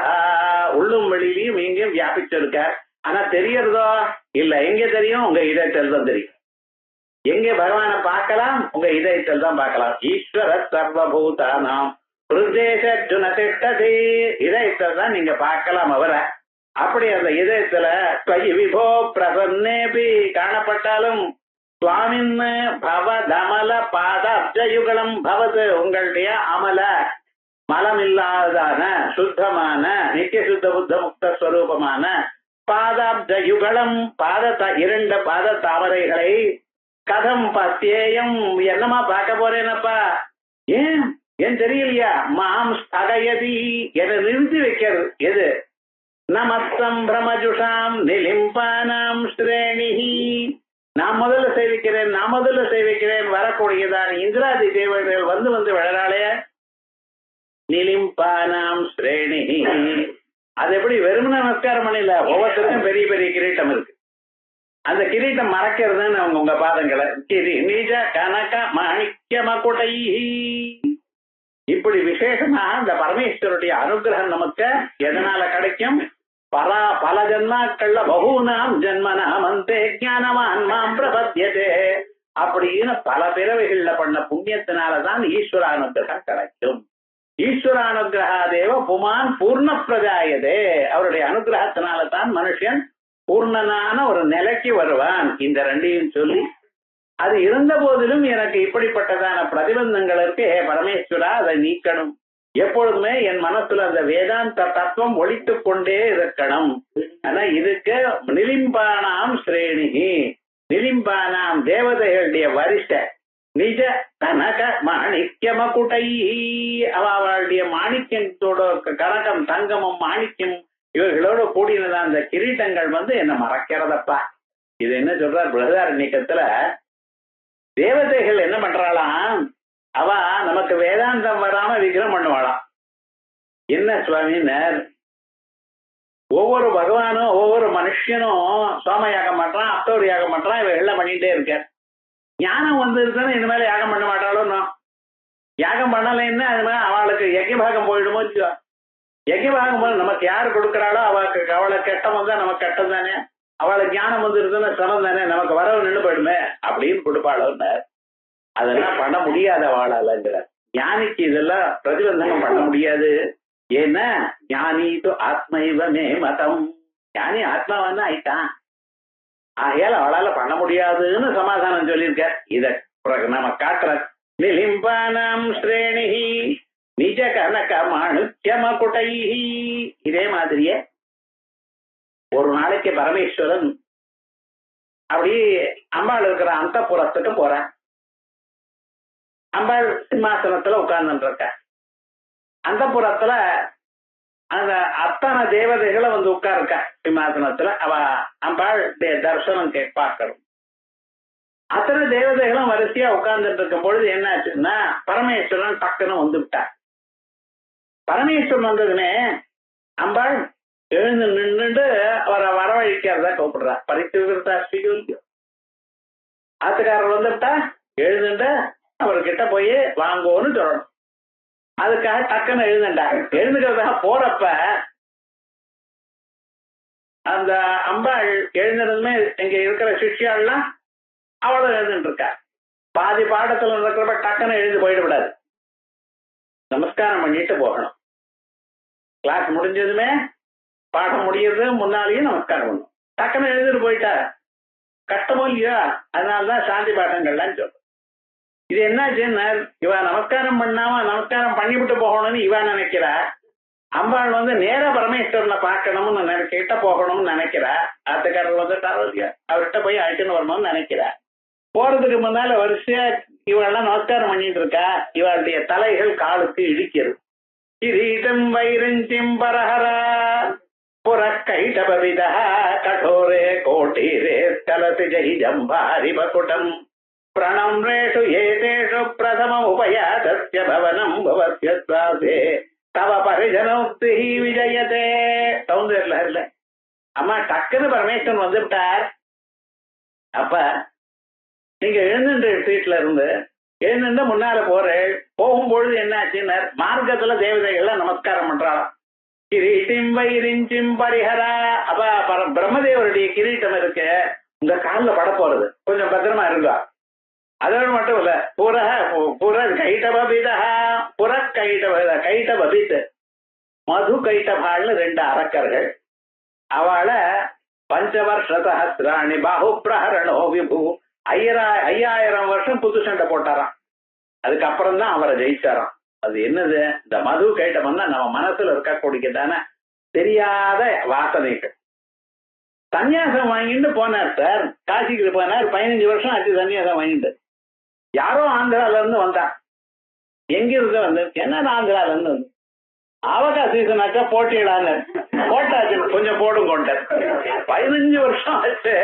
உள்ளும் வெளியிலையும் எங்கேயும் வியாபிச்சிருக்கார். ஆனா தெரியறதோ இல்ல. எங்க தெரியும்? உங்க இதயத்தில் தான் தெரியும். எங்க பகவானை பார்க்கலாம்? உங்க இதயத்தில் தான் பார்க்கலாம். ஈஸ்வர சர்வபூதானாம் ஹிருதேஷர்ஜுன திஷ்டதி, இதயத்தில் தான் நீங்க பார்க்கலாம் அவரை. அப்படி அந்த இதயத்துல ஸ்வயி விபோ பிரசன்னேபி காணப்பட்டாலும், சுவாமின் பவ தமல பாதாப்ஜயுகலம் பவது, உங்களுடைய அமல மலம் இல்லாதான சுத்தமான நித்திய சுத்த புத்த முக்த ஸ்வரூபமான பாதாப்ஜயுகலம், இரண்டு பாத தாமரைகளை கதம் பத்தியேயம், என்னமா பார்க்க போறேனப்பா, ஏன் தெரியலையா, மாம் ஸ்தகயதி, எதை நிறுத்தி வைக்கிறது எது, நமஸ்தம் பிரமஜுஷாம் நிலிம்பானாம் ஸ்ரேணிஹி, நான் முதல்ல சேவிக்கிறேன் வரக்கூடியதான் இந்திராதி தேவர்கள் வந்து விழறாளே, நிலிம்பானாம் ஸ்ரேணிஹி. அது எப்படி வெறும் நமஸ்காரம் பண்ணல, ஒவ்வொருத்தருக்கும் பெரிய பெரிய கிரீட்டம் இருக்கு. அந்த கிரீட்டம் மறக்கிறதுன்னு உங்க பாதங்களை நிஜ கனக மாணிக்க மகுடை. இப்படி விசேஷமா இந்த பரமேஸ்வருடைய அனுகிரகம் நமக்கு எதனால கிடைக்கும்? பல ஜன்மாக்கள்ல பகூனாம் ஜன்மனாம் அந்தே ஞானவான் மாம் பிரபத்யதே அப்படின்னு பல பிறவைகள்ல பண்ண புண்ணியத்தினாலதான் ஈஸ்வரானுகிரகம் கிடைக்கும். ஈஸ்வரானுகிரகாதேவ புமான் பூர்ண பிரஜாயதே, அவருடைய அனுகிரகத்தினால்தான் மனுஷன் பூர்ணனான ஒரு நிலைக்கு வருவான். இந்த ரெண்டையும் சொல்லி, அது இருந்த போதிலும் எனக்கு இப்படிப்பட்டதான பிரதிபந்தங்கள் இருக்கு, பரமேஸ்வரா அதை நீக்கணும் எப்பொழுதுமே என் மனசுல அந்த வேதாந்த தத்துவம் ஒழித்து கொண்டே இருக்கணும். ஆனா இதுக்கு நிலிம்பானாம் ஸ்ரேணிகி, நிலிம்பானாம் தேவதைகளுடைய வரிசை நிஜ கனக மாணிக்க மகுட்டை, அவளுடைய மாணிக்கத்தோட கனகம் தங்கமும் மாணிக்கம் இவர்களோட கூடினதான் அந்த கிரீட்டங்கள் என்ன மறக்கிறதப்பா. இது என்ன சொல்றார் பிரகதாரண்யத்துல, தேவதைகள் என்ன பண்றாளாம், அவ நமக்கு வேதாந்தம் வராம விக்கிரம் பண்ணுவாளாம். என்ன சுவாமினர், ஒவ்வொரு பகவானும் ஒவ்வொரு மனுஷனும் சோமயாகம் பண்றான், அப்தோர் யாகம் பண்றான், இவ எல்லாம் பண்ணிட்டே இருக்க. ஞானம் வந்துருச்சுன்னு இந்த மாதிரி யாகம் பண்ண மாட்டாளோ, யாகம் பண்ணலைன்னா அது மாதிரி அவளுக்கு யஜ்யபாகம் போயிடுமோ இல்லையோ. யஜ்யபாகம் போது நமக்கு யாரு கொடுக்குறாளோ அவளுக்கு, அவளை கெட்டம் வந்தா நமக்கு கெட்டம் தானே, அவளுக்கு ஞானம் வந்துருதுன்னா சிரமம் தானே, நமக்கு வரவு நின்று போயிடுமே அப்படின்னு கொடுப்பாளோன்னு. அதெல்லாம் பண்ண முடியாத வாழாலங்கிற ஞானிக்கு இதெல்லாம் பிரதிபந்தகம் பண்ண முடியாது. ஏன்னா ஞானி து ஆத்மைவமே மதம், ஞானி ஆத்மாவான் ஆயிட்டான். ஆகையால அவளால பண்ண முடியாதுன்னு சமாதானம் சொல்லியிருக்க. இத நம்ம காட்டுற நிலிம்பானாம் ஸ்ரேணிஹி நிஜ கனக மாணுக்யம குட்டைஹி. இதே மாதிரியே ஒரு நாளைக்கு பரமேஸ்வரன் அப்படி அம்பாள் இருக்கிற அந்தப்புறத்துக்கு போறான். அம்பாள் சிம்மாசனத்துல உட்கார்ந்து இருக்க. அந்த புறத்துல அந்த அத்தனை தேவதைகளை உட்கார்க்க சிம்மாசனத்துல. அவ அம்பாள் தரிசனம் பார்க்கணும். அத்தனை தேவதைகளும் வரிசையா உட்கார்ந்துட்டு இருக்கும் பொழுது என்ன ஆச்சுன்னா, பரமேஸ்வரன் டக்குன்னு வந்துவிட்டார். பரமேஸ்வரன் வந்ததுமே அம்பாள் எழுந்து நின்றுட்டு அவரை வரவழைக்கிறதா கூப்பிடுறா. பறித்து விடுறா ஸ்ரீயோல்யம். ஆத்துக்காரர் வந்துட்டா எழுந்துட்டு அவர்கிட்ட போய் வாங்கோன்னு சொல்லணும். அதுக்காக டக்குன்னு எழுந்துட்டாங்க. எழுந்துக்கிறதுக்காக போறப்ப அந்த அம்பாள் எழுந்திருந்துமே இங்க இருக்கிற சிஷ்யாள்லாம் அவளும் எழுந்துட்டு இருக்கா. பாதி பாடத்துல இருக்கிறப்ப டக்குன்னு எழுந்து போயிட விடாது, நமஸ்காரம் பண்ணிட்டு போகணும். கிளாஸ் முடிஞ்சதுமே பாடம் முடியறது முன்னாலேயும் நமஸ்காரம் பண்ணணும். டக்குன்னு எழுந்துட்டு போயிட்டா கஷ்டமோ இல்லையா, அதனாலதான் சாந்தி பாடங்கள்லாம் சொல்றோம். இது என்னாச்சுன்னா, இவ நமஸ்காரம் பண்ணாம நமஸ்காரம் பண்ணிவிட்டு போகணும்னு இவ நினைக்கிறா. அம்பாள் நேர பரமேஸ்வரனை பார்க்கணும்னு கிட்ட போகணும்னு நினைக்கிறா. ஆத்துக்காரர் அவர்கிட்ட போய் அழைச்சுன்னு வரணும்னு நினைக்கிறா. போறதுக்கு முன்னால வரிசையா இவெல்லாம் நமஸ்காரம் பண்ணிட்டு இருக்கா. இவளுடைய தலைகள் காலுக்கு இடிக்கிறது. கிரீடம் வைரஞ்சிம் பரஹரா புறக்கைடபவிதா கடோரே கோட்டீரே கலசி ஜெய் ஜம்பாரி பகுடம் பிரணம்ரேஷு ஏதேஷு பிரதம உபயாதஸ்ய பவனம் பவஸ்ய ஸ்வாசே தவ பரிஜனோக்தி விஜயதே. சௌந்தர்ல இல்ல அம்மா டக்குன்னு பரமேஸ்வரன் வந்துவிட்டார். அப்ப நீங்க எழுந்துட்டு சீட்ல இருந்து எழுந்துட்டு முன்னால போறேன். போகும்பொழுது என்னாச்சுன்னா, மார்க்கத்துல தேவதைகள்லாம் நமஸ்காரம் பண்றாளாம். கிரீட்டிம் வைரிஞ்சிம் பரிஹரா. அப்ப பிரம்மதேவருடைய கிரீட்டம் இருக்கு, உங்க காலில் பட போறது, கொஞ்சம் பத்திரமா இருந்தா. அதோட மட்டும் இல்ல, புற கைட்டபபிதா புற கைட்டபபித் மது கைட்டபாள்னு 2 அரக்கர்கள். அவளை பஞ்சவர்ஷ சஹசிராணி பாஹு பிரஹரணோ விபு 5000 வருஷம் புது சண்டை போட்டாராம். அதுக்கப்புறம் தான் அவரை ஜெயிச்சாராம். அது என்னது, இந்த மது கைட்டம்னா நம்ம மனசுல இருக்கக்கூடியதான தெரியாத வாசனைகள். சன்னியாசம் வாங்கிட்டு போனார் சார், காசிக்கு போனார். 15 வருஷம் ஆச்சு சன்னியாசம் வாங்கிட்டு. யாரோ ஆந்திரால இருந்து வந்தான். எங்க இருந்து என்ன ஆந்திரால இருந்து வந்து ஆவகா சீசனாக்கா போட்டியிடான்னு போட்டாச்சு, கொஞ்சம் போடும் கொண்டார். 15 வருஷம் ஆச்சு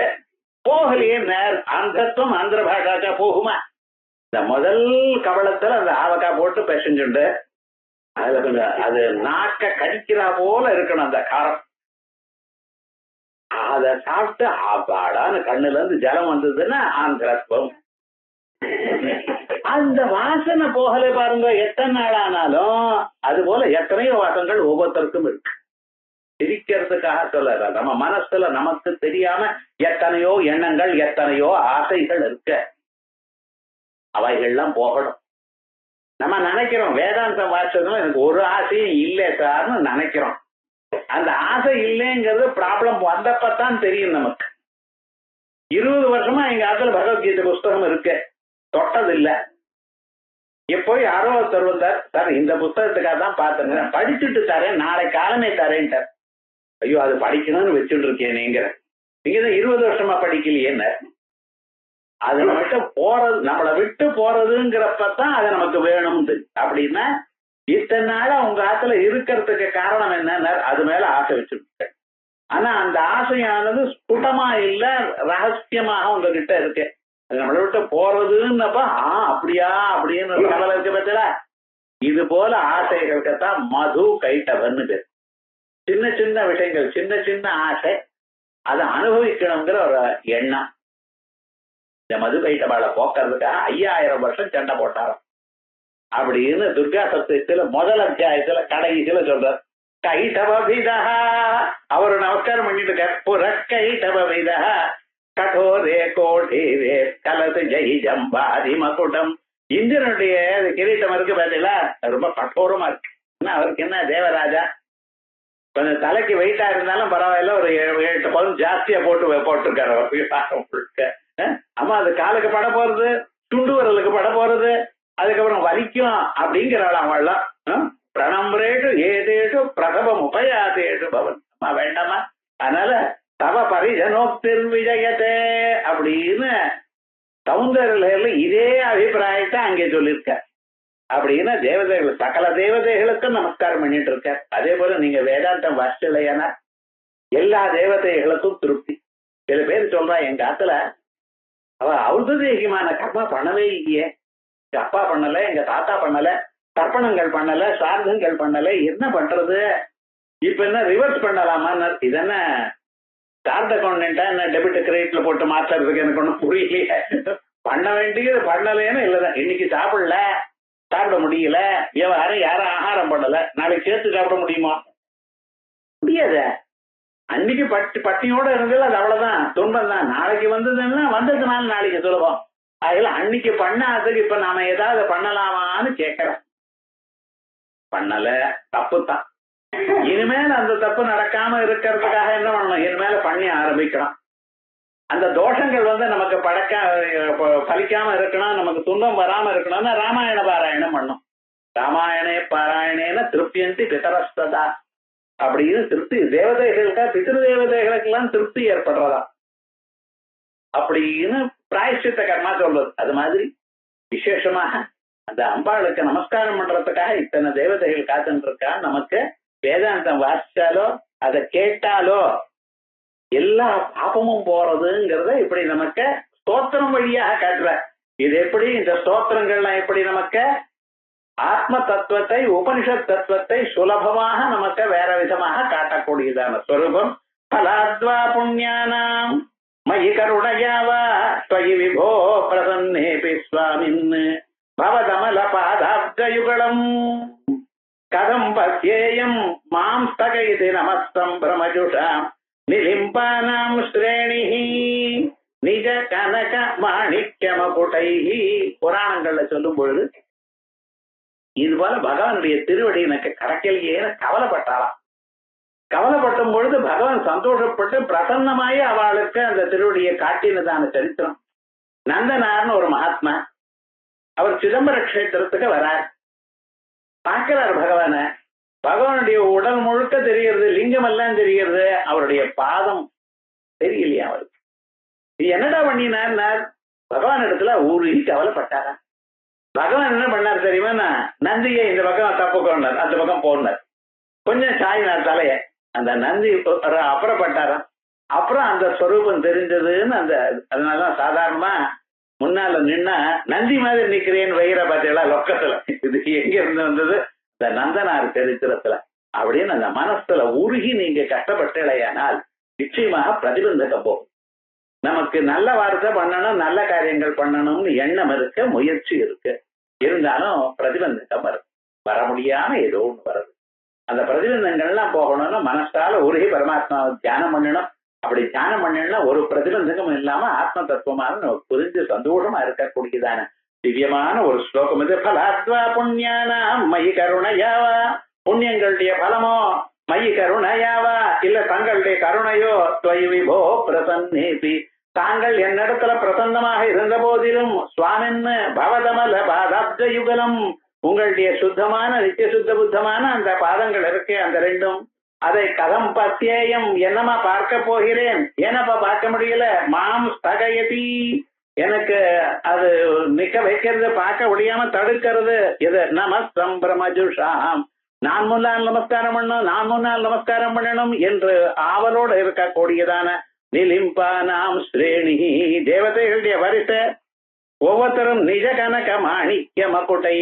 போகலையே. நேர் ஆந்திரத்துவம் ஆந்திர பாஷாக்கா போகுமா? இந்த முதல் கவளத்துல அந்த ஆவக்கா போட்டு பெசஞ்சுண்டு அதுல கொஞ்சம் அது நாக்க கடிக்கிறா போல இருக்கணும் அந்த காரம். அத சாப்பிட்டு ஆப்பாடான்னு கண்ணுல இருந்து ஜலம் வந்ததுன்னா ஆந்திரத்துவம். அந்த வாசனை போகலை பாருங்க, எத்தனை நாள் ஆனாலும். அது போல எத்தனையோ வாசங்கள் ஒவ்வொருத்தருக்கும் இருக்கு. சிரிக்கிறதுக்காக சொல்ல, நம்ம மனசுல நமக்கு தெரியாம எத்தனையோ எண்ணங்கள் எத்தனையோ ஆசைகள் இருக்கு. அவைகள்லாம் போகணும். நம்ம நினைக்கிறோம் வேதாந்தம் வாசிச்சதும் எனக்கு ஒரு ஆசையும் இல்லை சார்னு நினைக்கிறோம். அந்த ஆசை இல்லைங்கிறது ப்ராப்ளம் வந்தப்பதான் தெரியும் நமக்கு. 20 வருஷமா எங்க ஆத்துல பகவத்கீதை புஸ்தகம் இருக்கு, தொட்டது இல்லை. எப்போ யாரோ ஒருத்தர் வந்தார், சார் இந்த புத்தகத்துக்காக தான் பார்த்தேங்க, படிச்சுட்டு தரேன், நாளை காலமே தரேன்ட்டார். ஐயோ அது படிக்கணும்னு வச்சுட்டு இருக்கேன். நீங்க தான் 20 வருஷமா படிக்கலையேன்னு. அது நம்மகிட்ட போறது, நம்மளை விட்டு போறதுங்கிறப்பதான் அது நமக்கு வேணும்னு. அப்படின்னா இத்தனை நாளா உங்க ஆத்துல இருக்கிறதுக்கு காரணம் என்னன்னா அது மேல ஆசை வச்சுருக்க. ஆனா அந்த ஆசையானது ஸ்புடமா இல்ல, ரகசியமாக உங்ககிட்ட இருக்கு. அது நம்மளை விட்டு போறதுன்னப்ப அப்படியா அப்படின்னு ஒரு கவலை இருக்கு பத்தில. இது போல ஆசைகளுக்குத்தான் மது கைட்டவன்னு பேர். சின்ன சின்ன விஷயங்கள், சின்ன சின்ன ஆசை, அதை அனுபவிக்கணுங்கிற ஒரு எண்ணம். இந்த மது கைட்டபாளை போக்குறதுக்காக 5000 வருஷம் சண்டை போட்டாராம் அப்படின்னு துர்கா சப்தத்துல முதல் அத்தியாயத்துல கடைசியில சொல்றார். கைட்டபிதா அவரு நமஸ்காரம் பண்ணிட்டு இருக்கார். புற கைட்டபிதா கடோரே கோடீரே கலது ஜெய் ஜம்பாதி மகுடம். இந்திரனுடைய கிரீட்டம் இருக்கு பார்த்தீங்களா, ரொம்ப கடோரமா இருக்கு. அவருக்கு என்ன தேவராஜா, கொஞ்சம் தலைக்கு வெயிட்டா இருந்தாலும் பரவாயில்ல, ஒரு 7-8 பவுன் ஜாஸ்தியா போட்டிருக்காரு. ஆமா அது காலுக்கு பட போறது, துண்டு வரலுக்கு பட போறது, அதுக்கப்புறம் வலிக்கும் அப்படிங்கிறாள் அவள்லாம். பிரணம்ரேட்டு ஏதேட்டு பிரசவம் உபயாதேட்டு பவன். அம்மா வேண்டாமா, அதனால தவ பரிஜனோக்திர் விஜயத்தே அப்படின்னு சௌந்தர்யில இதே அபிப்பிராயத்தை அங்கே சொல்லியிருக்க. அப்படின்னா தேவதைகள், சகல தேவதைகளுக்கும் நமஸ்காரம் பண்ணிட்டு இருக்க. அதே போல நீங்க வேதாந்தம் வாசிச்சலையானா எல்லா தேவதைகளுக்கும் திருப்தி. சில பேர் சொல்றா, எங்க ஆத்துல அவ ஔததேகியமான கர்மா பண்ணவே இல்லையே, எங்க அப்பா பண்ணல, எங்க தாத்தா பண்ணல, தர்ப்பணங்கள் பண்ணல, சார்தங்கள் பண்ணல, என்ன பண்றது, இப்ப என்ன ரிவர்ஸ் பண்ணலாமா? இதென்ன சார்ட் அக்கௌண்டா என்ன டெபிட் கிரெடிட்ல போட்டு மாத்துறதுக்கு எனக்கு ஒன்றும் புரியலையே. பண்ண வேண்டியது பண்ணலேன்னு இல்லதான். இன்னைக்கு சாப்பிடல, சாப்பிட முடியல, யாரும் ஆகாரம் பண்ணல, நாளைக்கு சேர்த்து சாப்பிட முடியுமா? முடியாத. அன்னைக்கு பட்டியோட இருந்தது அது அவ்வளவுதான், துன்பம் தான். நாளைக்கு வந்ததுன்னா வந்ததுனால நாளைக்கு சுலபம். அதுல அன்னைக்கு பண்ணாததுக்கு இப்ப நாம ஏதாவது பண்ணலாமான்னு கேட்கிறோம். பண்ணல, தப்பு தான். இனிமேல் அந்த தப்பு நடக்காம இருக்கிறதுக்காக என்ன பண்ணணும், இனிமேல பண்ணி ஆரம்பிக்கலாம். அந்த தோஷங்கள் நமக்கு பலிக்காம இருக்கணும், நமக்கு துன்பம் வராம இருக்கணும்னா ராமாயண பாராயணம் பண்ணும். ராமாயணே பாராயணேன திருப்தியந்தி பிதரஸ்ததா அப்படின்னு திருப்தி தேவதைகளுக்கா, பிதிரு தேவதைகளுக்கெல்லாம் திருப்தி ஏற்படுறதா அப்படின்னு பிராயசித்த கர்மா சொல்றது. அது மாதிரி விசேஷமாக அந்த அம்பாளுக்கு நமஸ்காரம் பண்றதுக்காக இத்தனை தேவதைகள் காத்துட்டு இருக்கா. நமக்கு வேதாந்தம் வாசிச்சாலோ அதை கேட்டாலோ எல்லா பாபமும் போறதுங்கிறத இப்படி நமக்கு ஸ்தோத்திரம் வழியாக காட்டுற. இது எப்படி, இந்த ஸ்தோத்திரங்கள்லாம் எப்படி நமக்கு ஆத்ம தத்துவத்தை, உபனிஷத் தத்துவத்தை சுலபமாக நமக்கு வேற விதமாக காட்டக்கூடியதான ஸ்வரூபம். பலாத்வா புண்ணியானாம் மயி கருணையாவா ஸ்வயி விபோ பிரசன்னேபி ஸ்வாமின் பவதமல பாதாப்ஜயுகலம் கதம் பத்யேயம் மாம் ஸ்தகயிதி நமஸ்தம் பிரமஜுஷாம் நிலிம்பானாம் ஸ்ரேணிஹி நிஜ கனக மாணிக்யமகுடைஹி. புராணங்கள்ல சொல்லும் பொழுது இது போல பகவானுடைய திருவடி எனக்கு கடக்கலையே கவலைப்பட்டாளாம். கவலைப்பட்டும் பொழுது பகவான் சந்தோஷப்பட்டு பிரசன்னமாயி அவளுக்கு அந்த திருவடியை காட்டினதான சரித்திரம். நந்தனார்னு ஒரு மகாத்மா, அவர் சிதம்பர கஷேத்திரத்துக்கு வரார். பார்க்கிறார் பகவான. பகவானுடைய உடல் முழுக்க தெரிகிறது, லிங்கம் எல்லாம் தெரிகிறது, அவருடைய பாதம் தெரியலையா அவருக்கு. என்னடா பண்ணினார்? பகவான் இடத்துல ஊருகி கவலைப்பட்டாரா. பகவான் என்ன பண்ணார் தெரியுமா, நந்தியை இந்த பக்கம் தப்புக்கோனார், அந்த பக்கம் போனார், கொஞ்சம் சாயினார் தலைய. அந்த நந்தி அப்புறப்பட்டாராம். அப்புறம் அந்த ஸ்வரூபம் தெரிஞ்சதுன்னு அந்த அதனாலதான் சாதாரணமா முன்னால நின்னா நந்தி மாதிரி நிக்கிறேன்னு வைகிற பார்த்தீங்களா லொக்கத்துல. இது எங்க இருந்து வந்தது? இந்த நந்தனார் சரித்திரத்துல. அப்படின்னு அந்த மனசுல உருகி நீங்க கஷ்டப்பட்டலையானால் நிச்சயமாக பிரதிபந்தகம் போகும். நமக்கு நல்ல வார்த்தை பண்ணணும், நல்ல காரியங்கள் பண்ணணும்னு எண்ணம் இருக்கு, முயற்சி இருக்கு, இருந்தாலும் பிரதிபந்தகம் வரும். வர முடியாம ஏதோ ஒண்ணு வருது. அந்த பிரதிபந்தங்கள்லாம் போகணும்னா மனசால உருகி பரமாத்மாவை தியானம் பண்ணணும். அப்படி தியானம் பண்ணணும்னா ஒரு பிரதிபந்தகம் இல்லாம ஆத்ம தத்துவமாக நமக்கு புரிஞ்சு சந்தோஷமா இருக்கக்கூடியதான திவ்யமான ஒரு ஸ்லோகம் இது. பலாத்வா புண்ணியானா மயி கருணையாவா, புண்ணியங்களுடைய பலமோ மயி கருணையாவா இல்ல தங்களுடைய கருணையோ, துவயி விபோ பிரசன்னேபி தாங்கள் என்னிடத்துல பிரசன்னமாக இருந்த போதிலும் சுவாமின்னு பவதமல பாதாப்த யுகலம் உங்களுடைய சுத்தமான நித்திய சுத்த புத்தமான அந்த பாதங்கள் இருக்கு அந்த ரெண்டும் அதை கதம் பத்தியேயம் என்னமா பார்க்க போகிறேன் ஏனப்பா பார்க்க முடியல மாம் ஸ்தகயதி எனக்கு அது நிக்க வைக்கிறது பார்க்க முடியாம தடுக்கிறது இது நமஸ்தம்பிரமஜுஷாம் நான் முன்னால் நமஸ்காரம் பண்ணணும் நான் முன்னால் நமஸ்காரம் பண்ணணும் என்று ஆவலோடு இருக்கக்கூடியதான நிலிம்பா நாம் ஸ்ரேணி தேவதைகளுடைய வரிசை ஒவ்வொருத்தரும் நிஜ கனக மாணிக்க மக்குட்டை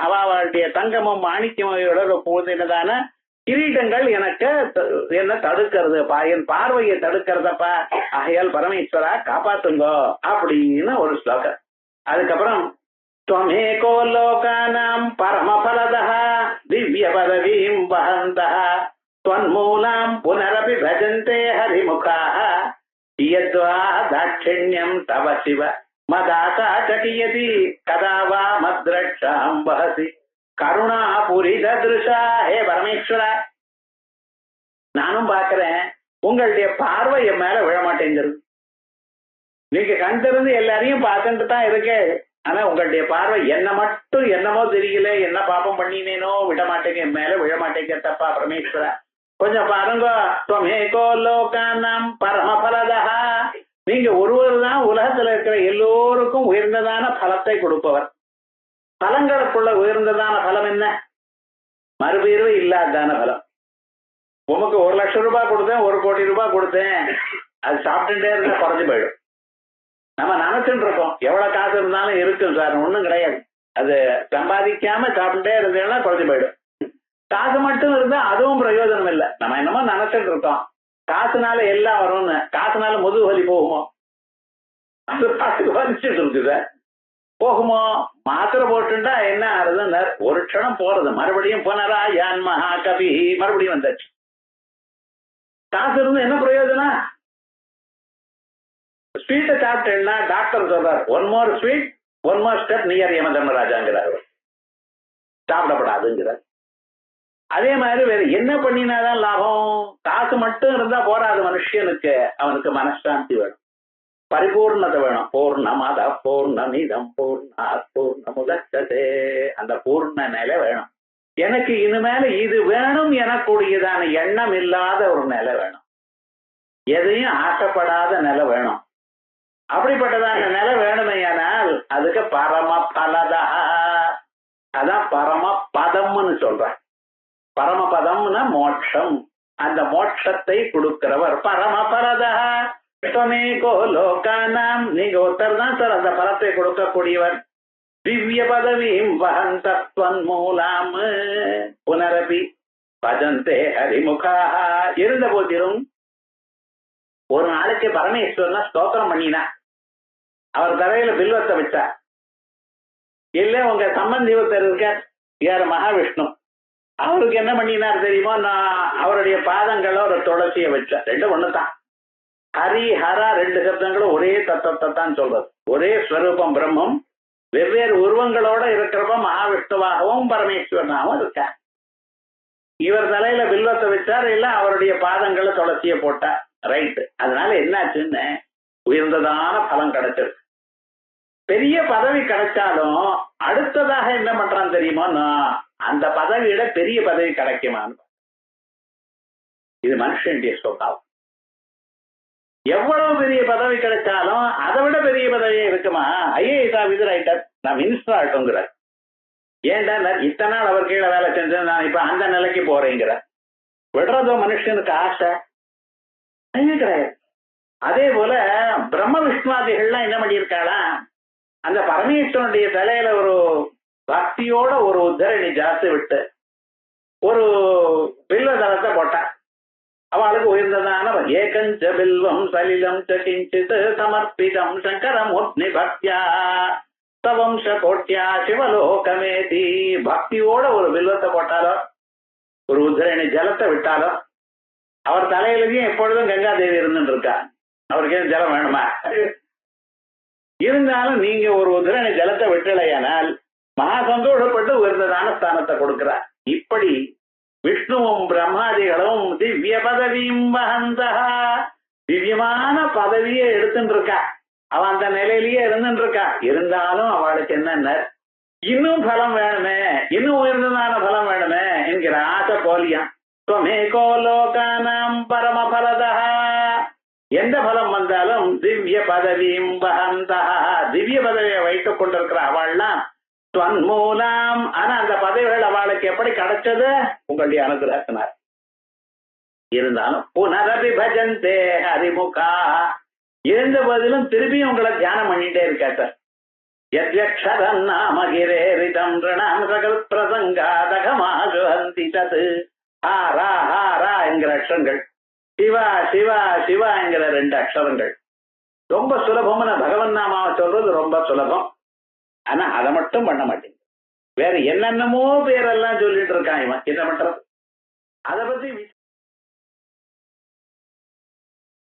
அவளுடைய தங்கமும் மாணிக்கமையோட போதினதான கிரீடங்கள் எனக்கு என்ன தடுக்கிறது என் பார்வையை தடுக்கிறதப்பா ஆகையால் பரமேஸ்வரா காப்பாத்துங்கோ அப்படின்னு ஒரு ஸ்லோகம். அதுக்கப்புறம் त्वमेको लोकानां परमफलदः दिव्य पदवीं वहन्तः त्वन्मूलां पुनरपि भजन्ते हरिमुखाः यद्वा दाक्षिण्यं तव शिव मदाता चकियति कदा वा मद्रक्षां वहसि கருணாபுரிதா. ஹே பரமேஸ்வரா, நானும் பாக்குறேன் உங்களுடைய பார்வை என் மேல விழமாட்டேங்கிறது. நீங்க கண் திறந்து எல்லாரையும் பார்த்துட்டு தான் இருக்கு. ஆனா உங்களுடைய பார்வை என்ன மட்டும் என்னமோ தெரியல, என்ன பாப்பம் பண்ணினேனோ விட மாட்டேங்க, என் மேல விழ மாட்டேங்க. தப்பா பரமேஸ்வரா கொஞ்சம் பாருங்க. त्वमेको लोकानां परमफलदः, நீங்க ஒருவர் தான் உலகத்துல இருக்கிற எல்லோருக்கும் உயர்ந்ததான பலத்தை கொடுப்பவர். பலங்களுக்குள்ள உயர்ந்ததான பலம் என்ன? மறுபீர்வு இல்லாதான பலம். உமக்கு 1 லட்சம் ரூபாய் கொடுத்தேன், 1 கோடி ரூபாய் கொடுத்தேன், அது சாப்பிட்டுட்டே இருந்தா குறைஞ்சு போயிடும். நம்ம நினைச்சுட்டு இருக்கோம் எவ்வளவு காசு இருந்தாலும் இருக்கும் சார், ஒண்ணும் கிடையாது. அது சம்பாதிக்காம சாப்பிட்டுட்டே இருந்தேன்னா குறைஞ்சு போயிடும். காசு மட்டும் இருந்தா அதுவும் பிரயோஜனம் இல்லை. நம்ம என்னமோ நினைச்சிட்டு இருக்கோம் காசுனால எல்லாம் வரும்னு. காசுனால முதுகு வலி போகுமோ? அது காசுக்கு வலிச்சுட்டு இருக்குது போகுமோ? மாத்திரை போட்டுட்டா என்ன ஆறுதுன்னு ஒரு க்ஷணம் போறது, மறுபடியும் போனாரா யான் மகா கவி மறுபடியும் வந்தாச்சு. காசு இருந்து என்ன பிரயோஜனம்? ஸ்வீட்டை சாப்பிட்டேன்னா டாக்டர் சொல்றார் 1 more sweet 1 more step near யம தர்மராஜாங்கிறார். சாப்பிடப்படாதுங்கிறார். அதே மாதிரி வேற என்ன பண்ணினாதான் லாபம்? காசு மட்டும் இருந்தா போராது மனுஷனுக்கு. அவனுக்கு மனசாந்தி வேணும், பரிபூர்ணத்தை வேணும். பூர்ணமத பூர்ணமிதம் பூர்ணாத் பூர்ணமுதச்சதே, அந்த பூர்ண நிலை வேணும். எனக்கு இனிமேல இது வேணும் எனக்கூடியதான எண்ணம் இல்லாத ஒரு நிலை வேணும். எதையும் ஆசைப்படாத நிலை வேணும். அப்படிப்பட்டதான நிலை வேணுமையானால் அதுக்கு பரம பலதா, அதான் பரம பதம்னு சொல்றேன். பரமபதம்னா மோட்சம். அந்த மோட்சத்தை கொடுக்கிறவர் பரமபலதா. त्वमेको लोकानां, நீங்க ஒருத்தர் தான் சார் அந்த பலத்தை கொடுக்கக்கூடியவர். திவ்ய பதவியும் வஹந்தத்வன்மூலாம் புனரபி பஜந்தே ஹரிமுகா. இருந்த போதிலும் ஒரு நாளைக்கு பரமேஸ்வரனை ஸ்தோத்திரம் பண்ணினா, அவர் தலையில பில்வத்தை வச்சா. இல்ல உங்க சம்பந்தி ஒருத்தர் இருக்கார், யார் மகாவிஷ்ணு, அவருக்கு என்ன பண்ணினார் தெரியுமோ? நான் அவருடைய பாதங்கள ஒரு துளசியை வச்சேன். 2 ஒண்ணுதான். ஹரி ஹரா 2 சப்தங்களும் ஒரே தத்துவத்தை தான் சொல்றது. ஒரே ஸ்வரூபம் பிரம்மம், வெவ்வேறு உருவங்களோட இருக்கிறப்ப மகாவிஷ்ணுவாகவும் பரமேஸ்வரனாகவும் இருக்கார். இவர் தலையில பில்வத்தை வச்சார், இல்ல அவருடைய பாதங்களை துளசிய போட்டார். ரைட்டு. அதனால என்னாச்சுன்னு உயர்ந்ததான பலம் கிடைச்சிருக்கு. பெரிய பதவி கிடைச்சாலும் அடுத்ததாக என்ன பண்றான்னு தெரியுமோ? அந்த பதவியிட பெரிய பதவி கிடைக்குமான்னு. இது மனுஷனுடைய சொத்தாவும். எவ்வளவு பெரிய பதவி கிடைச்சாலும் அதை விட பெரிய பதவியே இருக்குமா? ஐஏஎஸ் ஆபீசர் ஆயிட்டார், நான் மினிஸ்டர் ஆகட்டும்ங்கிறார். ஏன்டா இத்தனை நாள் அவர் கீழே வேலை செஞ்சு நான் இப்ப அந்த நிலைக்கு போறேங்கிற. விடுறதோ மனுஷனுக்கு ஆசை கிடையாது. அதே போல பிரம்ம விஷ்ணுவாதிகள்லாம் என்ன பண்ணியிருக்காளா? அந்த பரமேஸ்வரனுடைய தலையில ஒரு பக்தியோட ஒரு உத்தரணி ஜாஸ்தி விட்டு ஒரு பில்வ தளத்தை போட்டா. அவளுக்கு உயர்ந்ததான ஏகஞ்ச பில்வம் சலிலம் கிஞ்சித் சமர்ப்பிதம் சங்கரமூர்த்தி பக்தியா தவம்ச கோட்யா சிவலோகமேதி. பக்தியோட ஒரு பில்வத்தை போட்டாலோ ஒரு உத்தரணி ஜலத்தை விட்டாலோ, அவர் தலையிலையும் எப்பொழுதும் கங்காதேவி இருந்துட்டு இருக்கா. அவருக்கு ஏன் ஜலம் வேணுமா? இருந்தாலும் நீங்க ஒரு உத்தரணி ஜலத்தை விட்டலையானால் மகா சந்தோஷப்பட்டு உயர்ந்ததான ஸ்தானத்தை கொடுக்கிறார். இப்படி விஷ்ணுவும் பிரம்மாதிகளும் திவ்ய பதவியும் வஹந்தஹ திவ்யமான பதவியை எடுத்துட்டு இருக்கா, அவன் அந்த நிலையிலேயே இருந்துட்டு இருக்கா. இருந்தாலும் அவளுக்கு என்ன, இன்னும் பலம் வேணுமே, இன்னும் உயர்ந்ததான பலம் வேணுமே என்கிற ஆசை போலியாம். துவமேகோ லோகானாம் பரம பலதா, எந்த பலம் வந்தாலும் திவ்ய பதவியும் வஹந்தா, திவ்ய பதவியை வைத்துக் கொண்டிருக்கிற அவள்லாம் துவன்மூலாம். ஆனா அந்த பதவிகள் அவளுக்கு எப்படி கிடைச்சது? உங்களுடைய அனுகிரகத்தினார். இருந்தாலும் புனரபி பஜந்தே ஹரிமுகா, இருந்த போதிலும் திரும்பியும் உங்களை தியானம் பண்ணிட்டே இருக்கா சார். யத்யக்ஷரம் நாம கிரேரிதம் ரிணாம் சகல் பிரசங்காதகமாகுஹந்தி தத் ஹாரா ஹாரா என்கிற அக்ஷரங்கள், சிவா சிவா சிவா என்கிற 2 அக்ஷரங்கள். ரொம்ப சுலபமான பகவன் நாமாவை சொல்றது ரொம்ப சுலபம். ஆனா அதை மட்டும் பண்ண மாட்டேங்குது. வேற என்னென்னமோ பேரெல்லாம் சொல்லிட்டு இருக்கான் இவன். என்ன பண்றது? அதை பத்தி